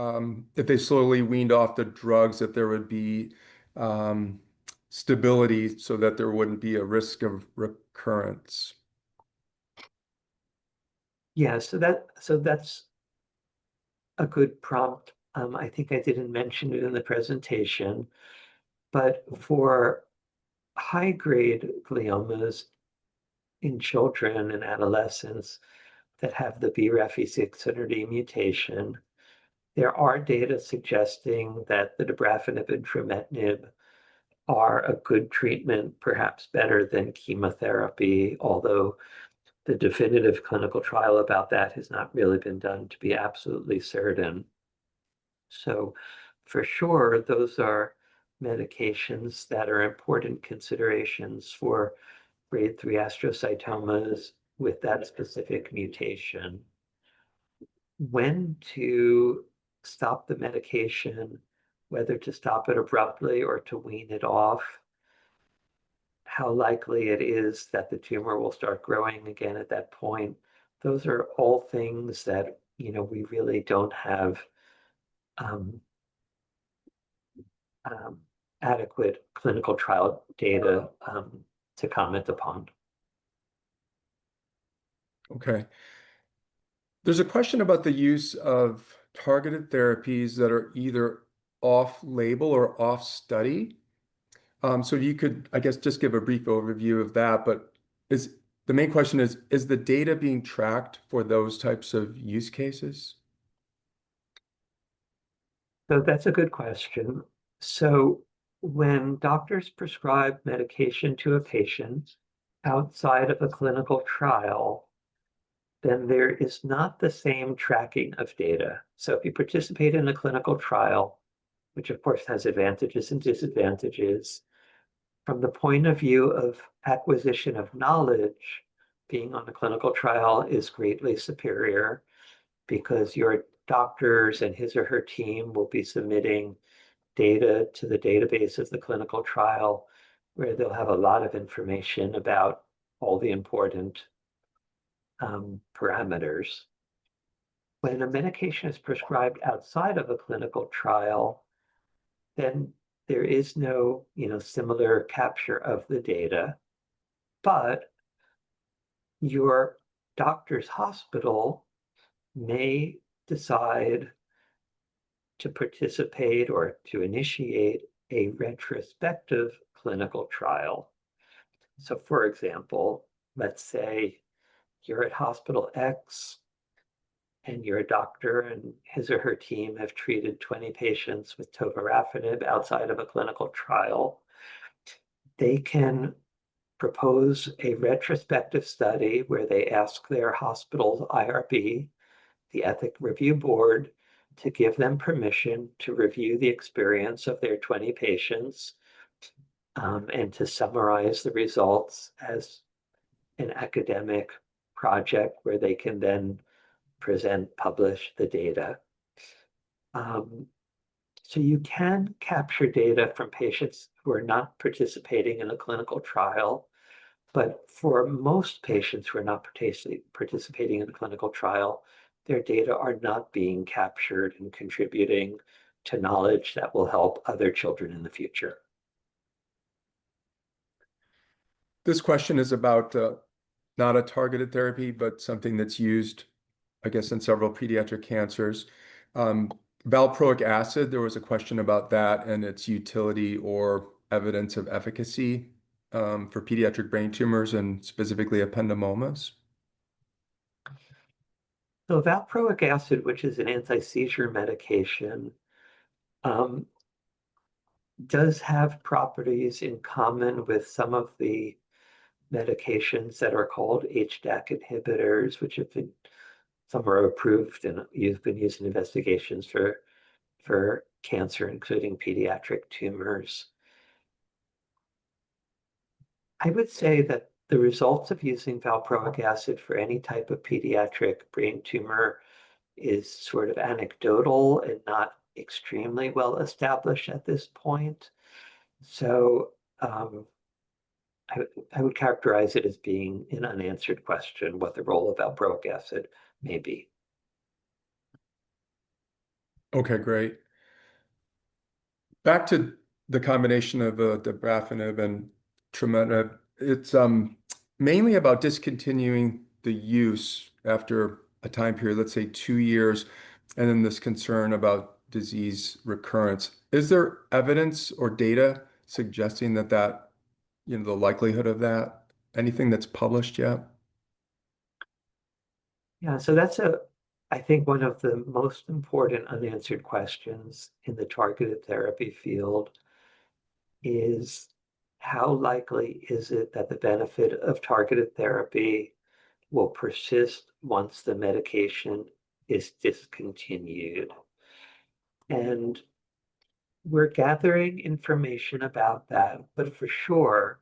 if they slowly weaned off the drugs, that there would be um, stability so that there wouldn't be a risk of recurrence. Yeah, so that's a good prompt. I think I didn't mention it in the presentation, but for high-grade gliomas in children and adolescents that have the BRAF V600E mutation, there are data suggesting that the dabrafenib and trametinib are a good treatment, perhaps better than chemotherapy, although the definitive clinical trial about that has not really been done to be absolutely certain. So for sure, those are medications that are important considerations for grade 3 astrocytomas with that specific mutation. When to stop the medication, whether to stop it abruptly or to wean it off, how likely it is that the tumor will start growing again at that point. Those are all things that, we really don't have um, um, adequate clinical trial data to comment upon. Okay. There's a question about the use of targeted therapies that are either off-label or off-study. So you could, I guess, just give a brief overview of that, but the main question is the data being tracked for those types of use cases? So that's a good question. So when doctors prescribe medication to a patient outside of a clinical trial, then there is not the same tracking of data. So if you participate in a clinical trial, which of course has advantages and disadvantages, from the point of view of acquisition of knowledge, being on a clinical trial is greatly superior because your doctors and his or her team will be submitting data to the database of the clinical trial, where they'll have a lot of information about all the important parameters. When a medication is prescribed outside of a clinical trial, then there is no, similar capture of the data, but your doctor's hospital may decide to participate or to initiate a retrospective clinical trial. So for example, let's say you're at hospital X and your doctor and his or her team have treated 20 patients with tovorafenib outside of a clinical trial. They can propose a retrospective study where they ask their hospital's IRB, the Ethic Review Board, to give them permission to review the experience of their 20 patients and to summarize the results as an academic project where they can then present, publish the data. So you can capture data from patients who are not participating in a clinical trial, but for most patients who are not participating in a clinical trial, their data are not being captured and contributing to knowledge that will help other children in the future. This question is about not a targeted therapy, but something that's used, I guess, in several pediatric cancers. Valproic acid, there was a question about that and its utility or evidence of efficacy for pediatric brain tumors and specifically ependymomas. So valproic acid, which is an anti-seizure medication, does have properties in common with some of the medications that are called HDAC inhibitors, which have been, some are approved and you've been used in investigations for cancer, including pediatric tumors. I would say that the results of using valproic acid for any type of pediatric brain tumor is sort of anecdotal and not extremely well established at this point. So I would characterize it as being an unanswered question, what the role of valproic acid may be. Okay, great. Back to the combination of dabrafenib and trametinib, it's mainly about discontinuing the use after a time period, let's say 2 years, and then this concern about disease recurrence. Is there evidence or data suggesting that, the likelihood of that, anything that's published yet? Yeah, so that's I think one of the most important unanswered questions in the targeted therapy field is how likely is it that the benefit of targeted therapy will persist once the medication is discontinued? And we're gathering information about that, but for sure,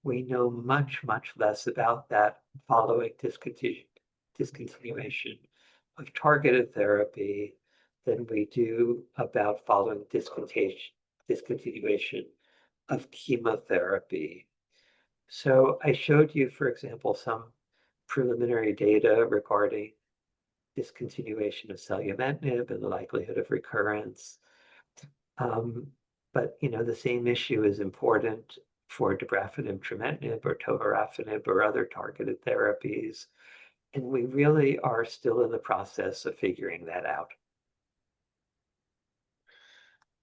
we know much, much less about that following discontinuation of targeted therapy than we do about following discontinuation of chemotherapy. So I showed you, for example, some preliminary data regarding discontinuation of selumetinib and the likelihood of recurrence. But the same issue is important for dabrafenib, trametinib, or tovorafenib, or other targeted therapies. And we really are still in the process of figuring that out.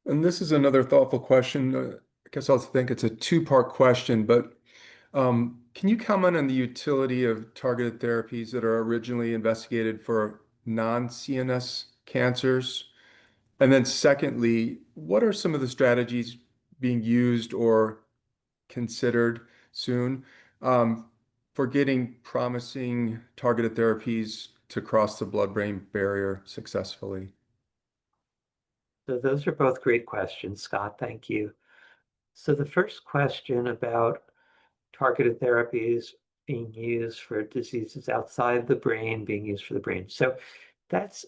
And this is another thoughtful question. I guess I'll think it's a two-part question, but can you comment on the utility of targeted therapies that are originally investigated for non-CNS cancers? And then secondly, what are some of the strategies being used or considered soon for getting promising targeted therapies to cross the blood-brain barrier successfully? So those are both great questions, Scott. Thank you. So the first question about targeted therapies being used for diseases outside the brain, being used for the brain. So that's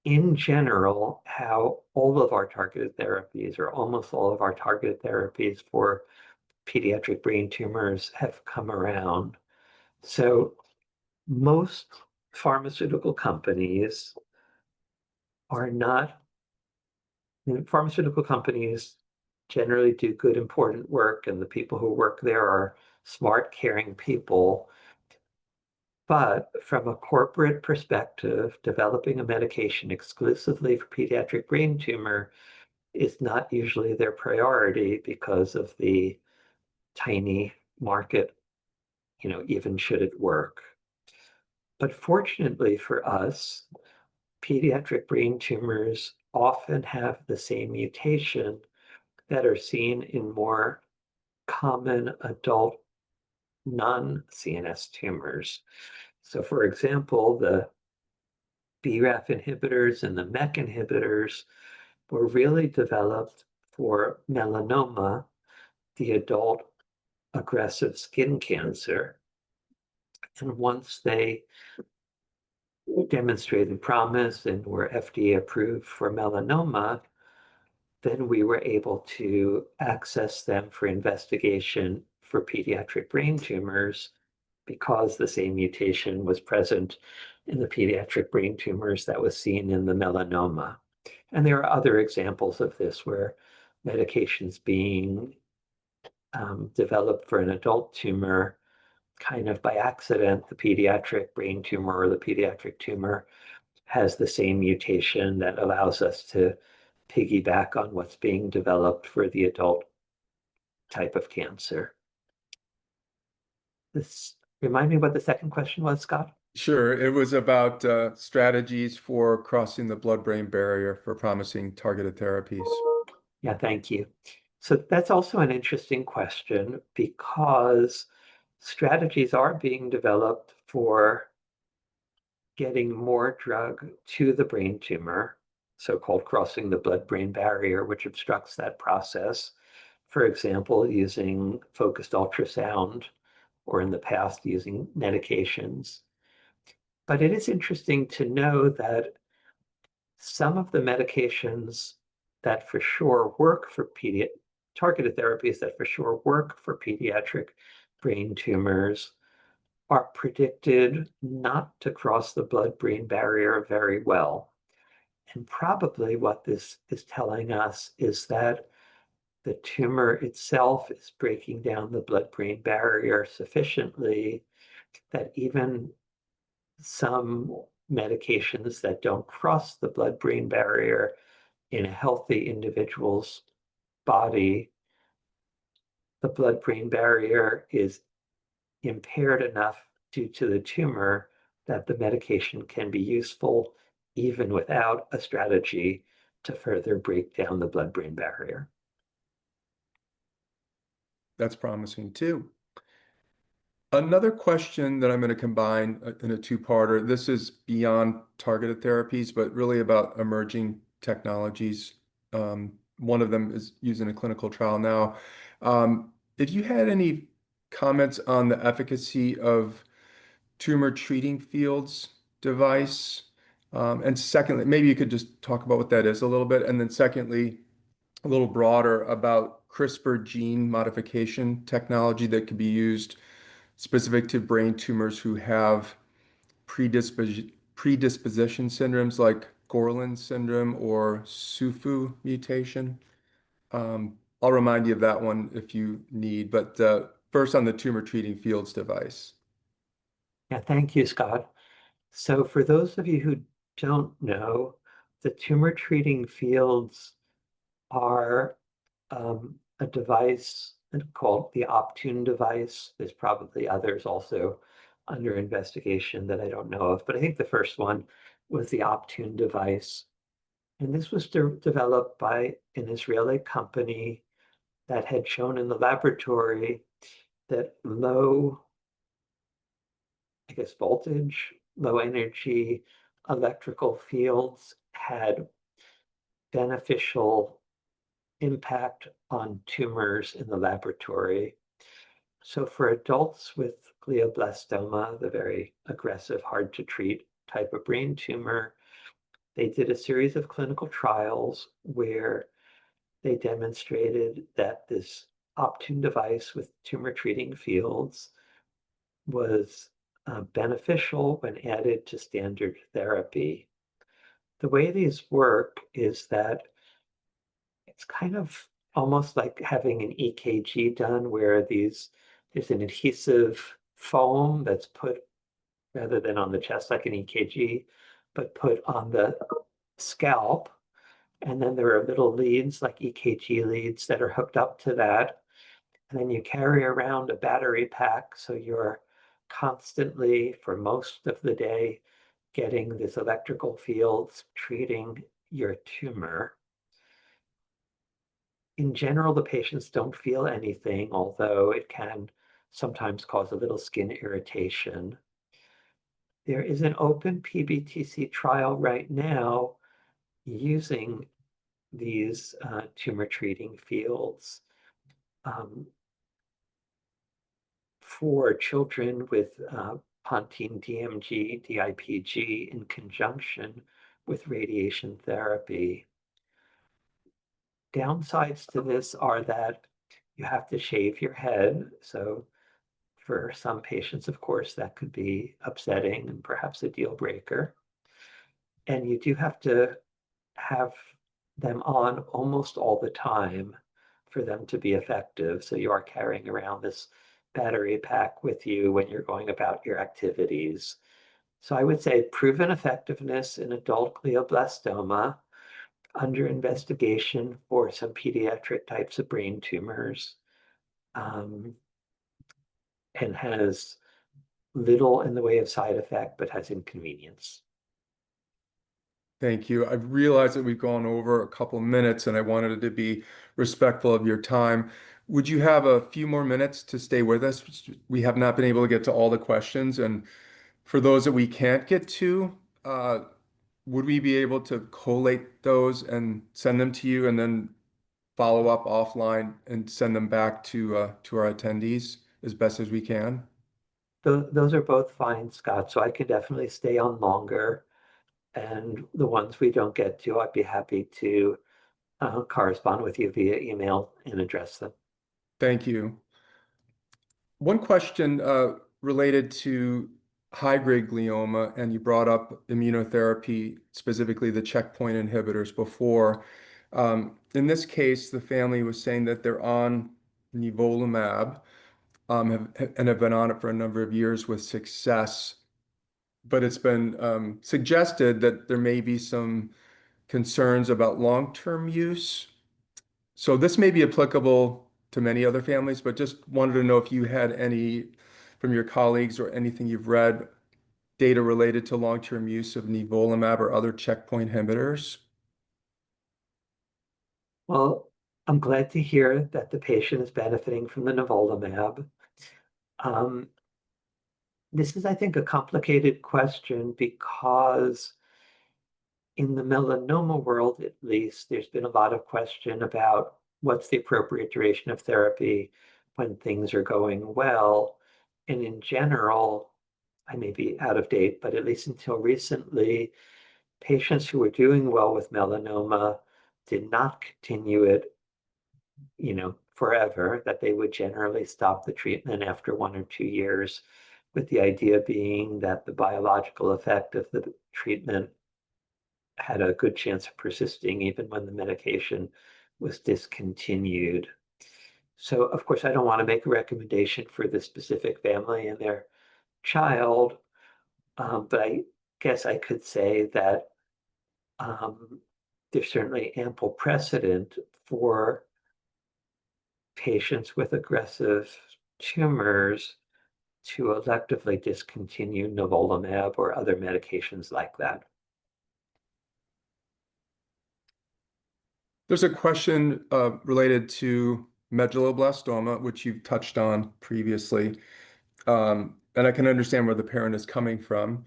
in general how all of our targeted therapies, or almost all of our targeted therapies for pediatric brain tumors, have come around. So most pharmaceutical companies are not, pharmaceutical companies generally do good, important work, and the people who work there are smart, caring people. But from a corporate perspective, developing a medication exclusively for pediatric brain tumor is not usually their priority because of the tiny market, even should it work. But fortunately for us, pediatric brain tumors often have the same mutation that are seen in more common adult non-CNS tumors. So for example, the BRAF inhibitors and the MEK inhibitors were really developed for melanoma, the adult aggressive skin cancer. And once they demonstrated promise and were FDA approved for melanoma, then we were able to access them for investigation for pediatric brain tumors because the same mutation was present in the pediatric brain tumors that was seen in the melanoma. And there are other examples of this where medications being developed for an adult tumor kind of by accident, the pediatric brain tumor or the pediatric tumor has the same mutation that allows us to piggyback on what's being developed for the adult type of cancer. This remind me what the second question was, Scott? Sure. It was about strategies for crossing the blood-brain barrier for promising targeted therapies. Yeah, thank you. So that's also an interesting question because strategies are being developed for getting more drug to the brain tumor, so-called crossing the blood-brain barrier, which obstructs that process. For example, using focused ultrasound, or in the past using medications. But it is interesting to know that some of the medications that for sure work for targeted therapies that for sure work for pediatric brain tumors are predicted not to cross the blood-brain barrier very well. And probably what this is telling us is that the tumor itself is breaking down the blood-brain barrier sufficiently that even some medications that don't cross the blood-brain barrier in a healthy individual's body, the blood-brain barrier is impaired enough due to the tumor that the medication can be useful even without a strategy to further break down the blood-brain barrier. That's promising too. Another question that I'm going to combine in a two-parter. This is beyond targeted therapies, but really about emerging technologies. One of them is used in a clinical trial now. If you had any comments on the efficacy of Tumor Treating Fields device, and secondly, maybe you could just talk about what that is a little bit, and then secondly, a little broader about CRISPR gene modification technology that could be used specific to brain tumors who have predisposition syndromes like Gorlin syndrome or SUFU mutation. I'll remind you of that one if you need, but first on the Tumor Treating Fields device. Yeah, thank you, Scott. So for those of you who don't know, the tumor treating fields are a device called the Optune device. There's probably others also under investigation that I don't know of, but I think the first one was the Optune device. And this was developed by an Israeli company that had shown in the laboratory that low, I guess, voltage, low energy electrical fields had beneficial impact on tumors in the laboratory. So for adults with glioblastoma, the very aggressive, hard to treat type of brain tumor, they did a series of clinical trials where they demonstrated that this Optune device with tumor treating fields was beneficial when added to standard therapy. The way these work is that it's kind of almost like having an EKG done where there's an adhesive foam that's put rather than on the chest like an EKG, but put on the scalp. And then there are little leads like EKG leads that are hooked up to that. And then you carry around a battery pack. So you're constantly, for most of the day, getting this electrical fields treating your tumor. In general, the patients don't feel anything, although it can sometimes cause a little skin irritation. There is an open PBTC trial right now using these tumor treating fields for children with pontine DMG, DIPG in conjunction with radiation therapy. downsides to this are that you have to shave your head. So for some patients, of course, that could be upsetting and perhaps a deal breaker. And you do have to have them on almost all the time for them to be effective. So you are carrying around this battery pack with you when you're going about your activities. So I would say proven effectiveness in adult glioblastoma, under investigation for some pediatric types of brain tumors, um, and has little in the way of side effect, but has inconvenience. Thank you. I've realized that we've gone over a couple minutes and I wanted to be respectful of your time. Would you have a few more minutes to stay with us? We have not been able to get to all the questions, and for those that we can't get to, would we be able to collate those and send them to you and then follow up offline and send them back to our attendees as best as we can? Those are both fine, Scott. So I could definitely stay on longer. And the ones we don't get to, I'd be happy to correspond with you via email and address them. Thank you. One question related to high-grade glioma, and you brought up immunotherapy, specifically the checkpoint inhibitors before. In this case, the family was saying that they're on nivolumab, and have been on it for a number of years with success. But it's been suggested that there may be some concerns about long-term use. So this may be applicable to many other families, but just wanted to know if you had any from your colleagues or anything you've read, data related to long-term use of nivolumab or other checkpoint inhibitors. Well, I'm glad to hear that the patient is benefiting from the nivolumab. Um, this is, I think, a complicated question because in the melanoma world, at least, there's been a lot of question about what's the appropriate duration of therapy when things are going well. And in general, I may be out of date, but at least until recently, patients who were doing well with melanoma did not continue it, forever, that they would generally stop the treatment after 1 or 2 years, with the idea being that the biological effect of the treatment had a good chance of persisting even when the medication was discontinued. So, of course, I don't want to make a recommendation for the specific family and their child, but I guess I could say that there's certainly ample precedent for patients with aggressive tumors to electively discontinue nivolumab or other medications like that. There's a question related to medulloblastoma, which you've touched on previously. And I can understand where the parent is coming from.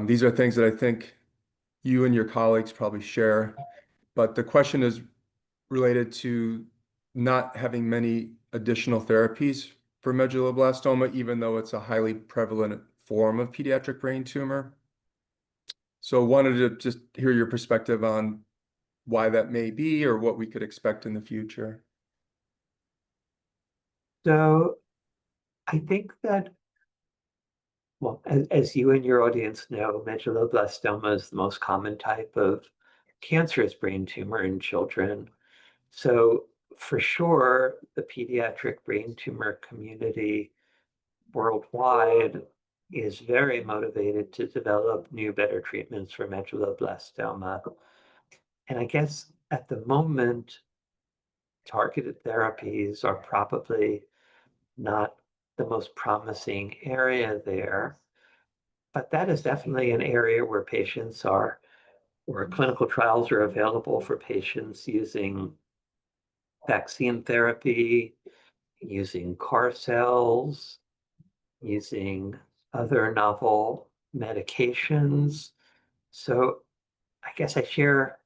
These are things that I think you and your colleagues probably share, but the question is related to not having many additional therapies for medulloblastoma, even though it's a highly prevalent form of pediatric brain tumor. So wanted to just hear your perspective on why that may be or what we could expect in the future. So I think that, well, as you and your audience know, medulloblastoma is the most common type of cancerous brain tumor in children. So for sure, the pediatric brain tumor community worldwide is very motivated to develop new, better treatments for medulloblastoma. And I guess at the moment, targeted therapies are probably not the most promising area there. But that is definitely an area where clinical trials are available for patients using vaccine therapy, using CAR cells, using other novel medications. So I guess I share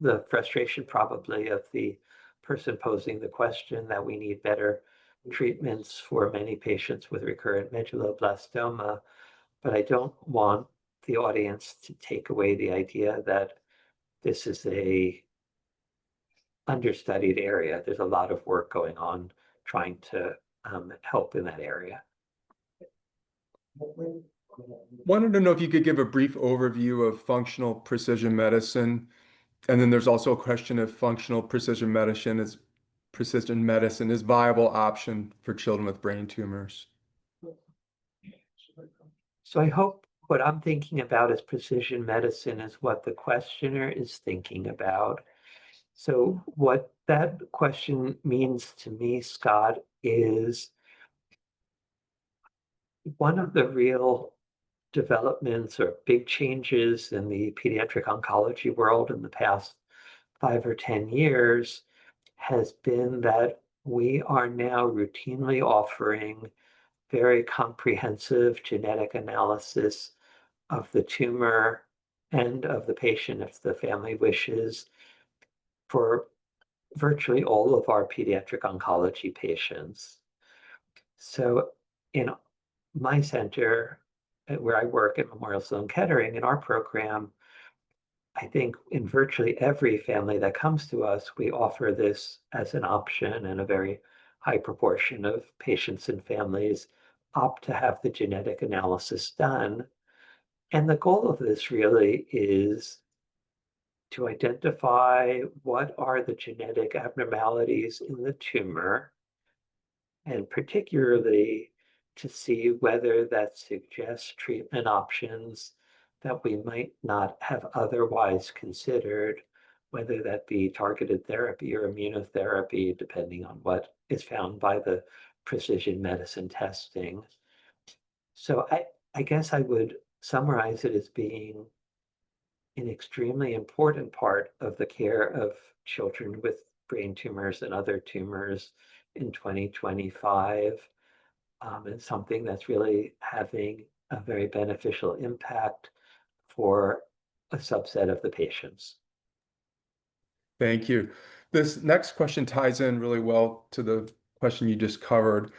the frustration probably of the person posing the question that we need better treatments for many patients with recurrent medulloblastoma, but I don't want the audience to take away the idea that this is a understudied area. There's a lot of work going on trying to help in that area. Wanted to know if you could give a brief overview of functional precision medicine. And then there's also a question if functional precision medicine is viable option for children with brain tumors. So I hope what I'm thinking about as precision medicine is what the questioner is thinking about. So what that question means to me, Scott, is one of the real developments or big changes in the pediatric oncology world in the past 5 or 10 years has been that we are now routinely offering very comprehensive genetic analysis of the tumor and of the patient if the family wishes for virtually all of our pediatric oncology patients. So in my center, where I work at Memorial Sloan Kettering, in our program, I think in virtually every family that comes to us, we offer this as an option, and a very high proportion of patients and families opt to have the genetic analysis done. And the goal of this really is to identify what are the genetic abnormalities in the tumor, and particularly to see whether that suggests treatment options that we might not have otherwise considered, whether that be targeted therapy or immunotherapy, depending on what is found by the precision medicine testing. So I guess I would summarize it as being an extremely important part of the care of children with brain tumors and other tumors in 2025, and something that's really having a very beneficial impact for a subset of the patients. Thank you. This next question ties in really well to the question you just covered.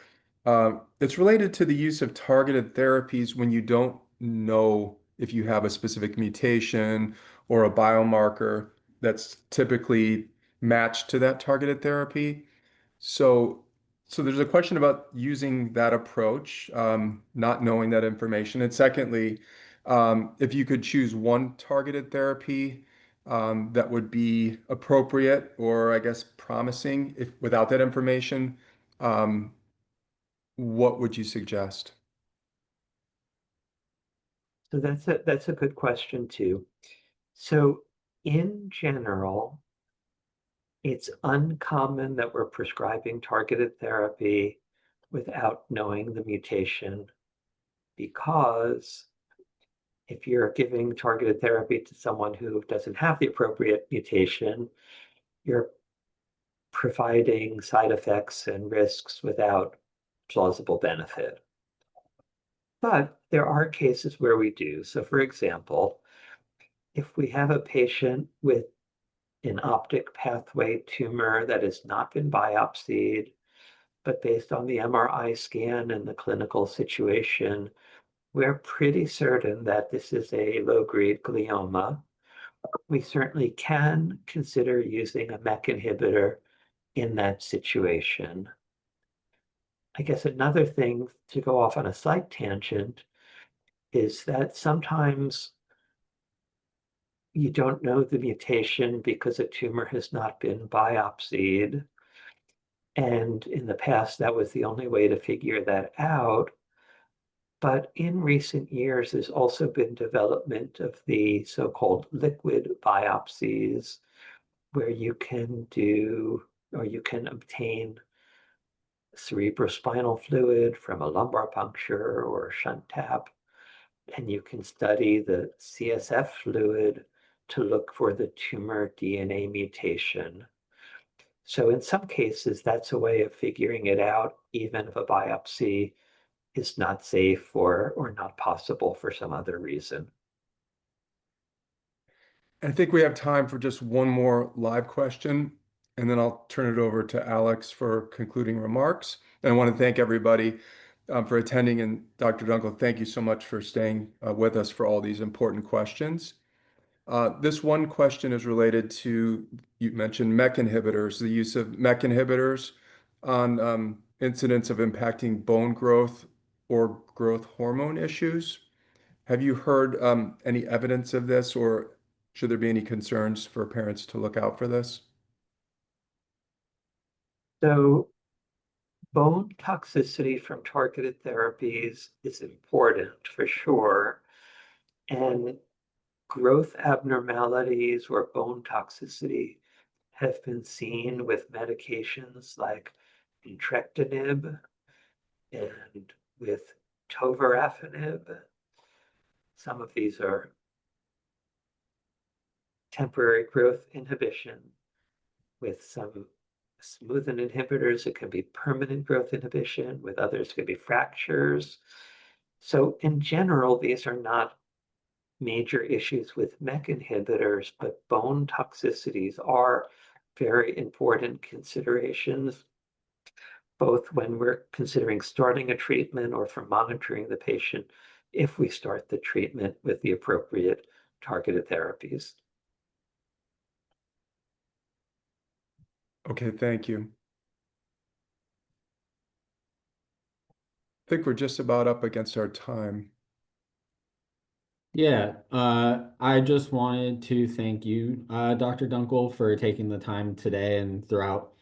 It's related to the use of targeted therapies when you don't know if you have a specific mutation or a biomarker that's typically matched to that targeted therapy. So, so there's a question about using that approach, not knowing that information. And secondly, if you could choose one targeted therapy that would be appropriate or I guess promising if without that information, um, what would you suggest? So that's a good question too. So in general, it's uncommon that we're prescribing targeted therapy without knowing the mutation, because if you're giving targeted therapy to someone who doesn't have the appropriate mutation, you're providing side effects and risks without plausible benefit. But there are cases where we do. So for example, if we have a patient with an optic pathway tumor that has not been biopsied, but based on the MRI scan and the clinical situation, we're pretty certain that this is a low-grade glioma. We certainly can consider using a MEK inhibitor in that situation. I guess another thing, to go off on a slight tangent, is that sometimes you don't know the mutation because a tumor has not been biopsied. And in the past, that was the only way to figure that out. But in recent years, there's also been development of the so-called liquid biopsies, where you can do, or you can obtain cerebrospinal fluid from a lumbar puncture or a shunt tap, and you can study the CSF fluid to look for the tumor DNA mutation. So in some cases, that's a way of figuring it out, even if a biopsy is not safe or not possible for some other reason. I think we have time for just one more live question, and then I'll turn it over to Alex for concluding remarks. And I want to thank everybody for attending. And Dr. Dunkel, thank you so much for staying with us for all these important questions. This one question is related to, you mentioned MEK inhibitors, the use of MEK inhibitors on incidents of impacting bone growth or growth hormone issues. Have you heard any evidence of this, or should there be any concerns for parents to look out for this? So bone toxicity from targeted therapies is important for sure. And growth abnormalities or bone toxicity have been seen with medications like entrectinib and with tovorafenib. Some of these are temporary growth inhibition. With some smoothing inhibitors, it can be permanent growth inhibition. With others, it can be fractures. So in general, these are not major issues with MEK inhibitors, but bone toxicities are very important considerations, both when we're considering starting a treatment or for monitoring the patient if we start the treatment with the appropriate targeted therapies. Okay, thank you. I think we're just about up against our time. Yeah, I just wanted to thank you, Dr. Dunkel, for taking the time today and throughout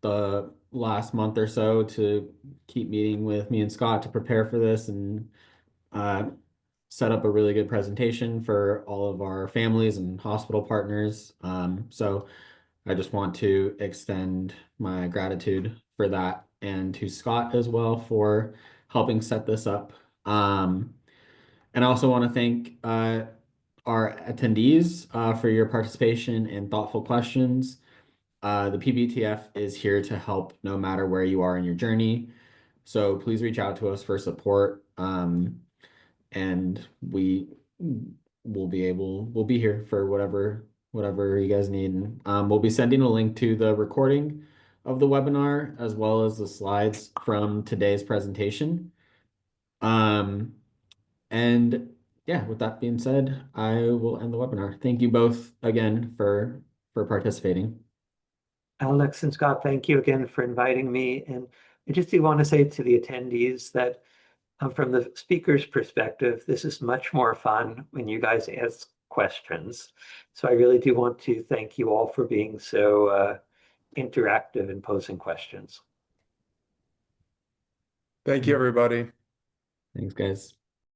the last month or so to keep meeting with me and Scott to prepare for this and uh, set up a really good presentation for all of our families and hospital partners. So I just want to extend my gratitude for that and to Scott as well for helping set this up. And I also want to thank our attendees for your participation and thoughtful questions. The PBTF is here to help no matter where you are in your journey. So please reach out to us for support. And we'll be here for whatever you guys need. We'll be sending a link to the recording of the webinar as well as the slides from today's presentation. And yeah, with that being said, I will end the webinar. Thank you both again for participating. Alex and Scott, thank you again for inviting me. And I just do want to say to the attendees that from the speaker's perspective, this is much more fun when you guys ask questions. So I really do want to thank you all for being so interactive and posing questions. Thank you, everybody. Thanks, guys.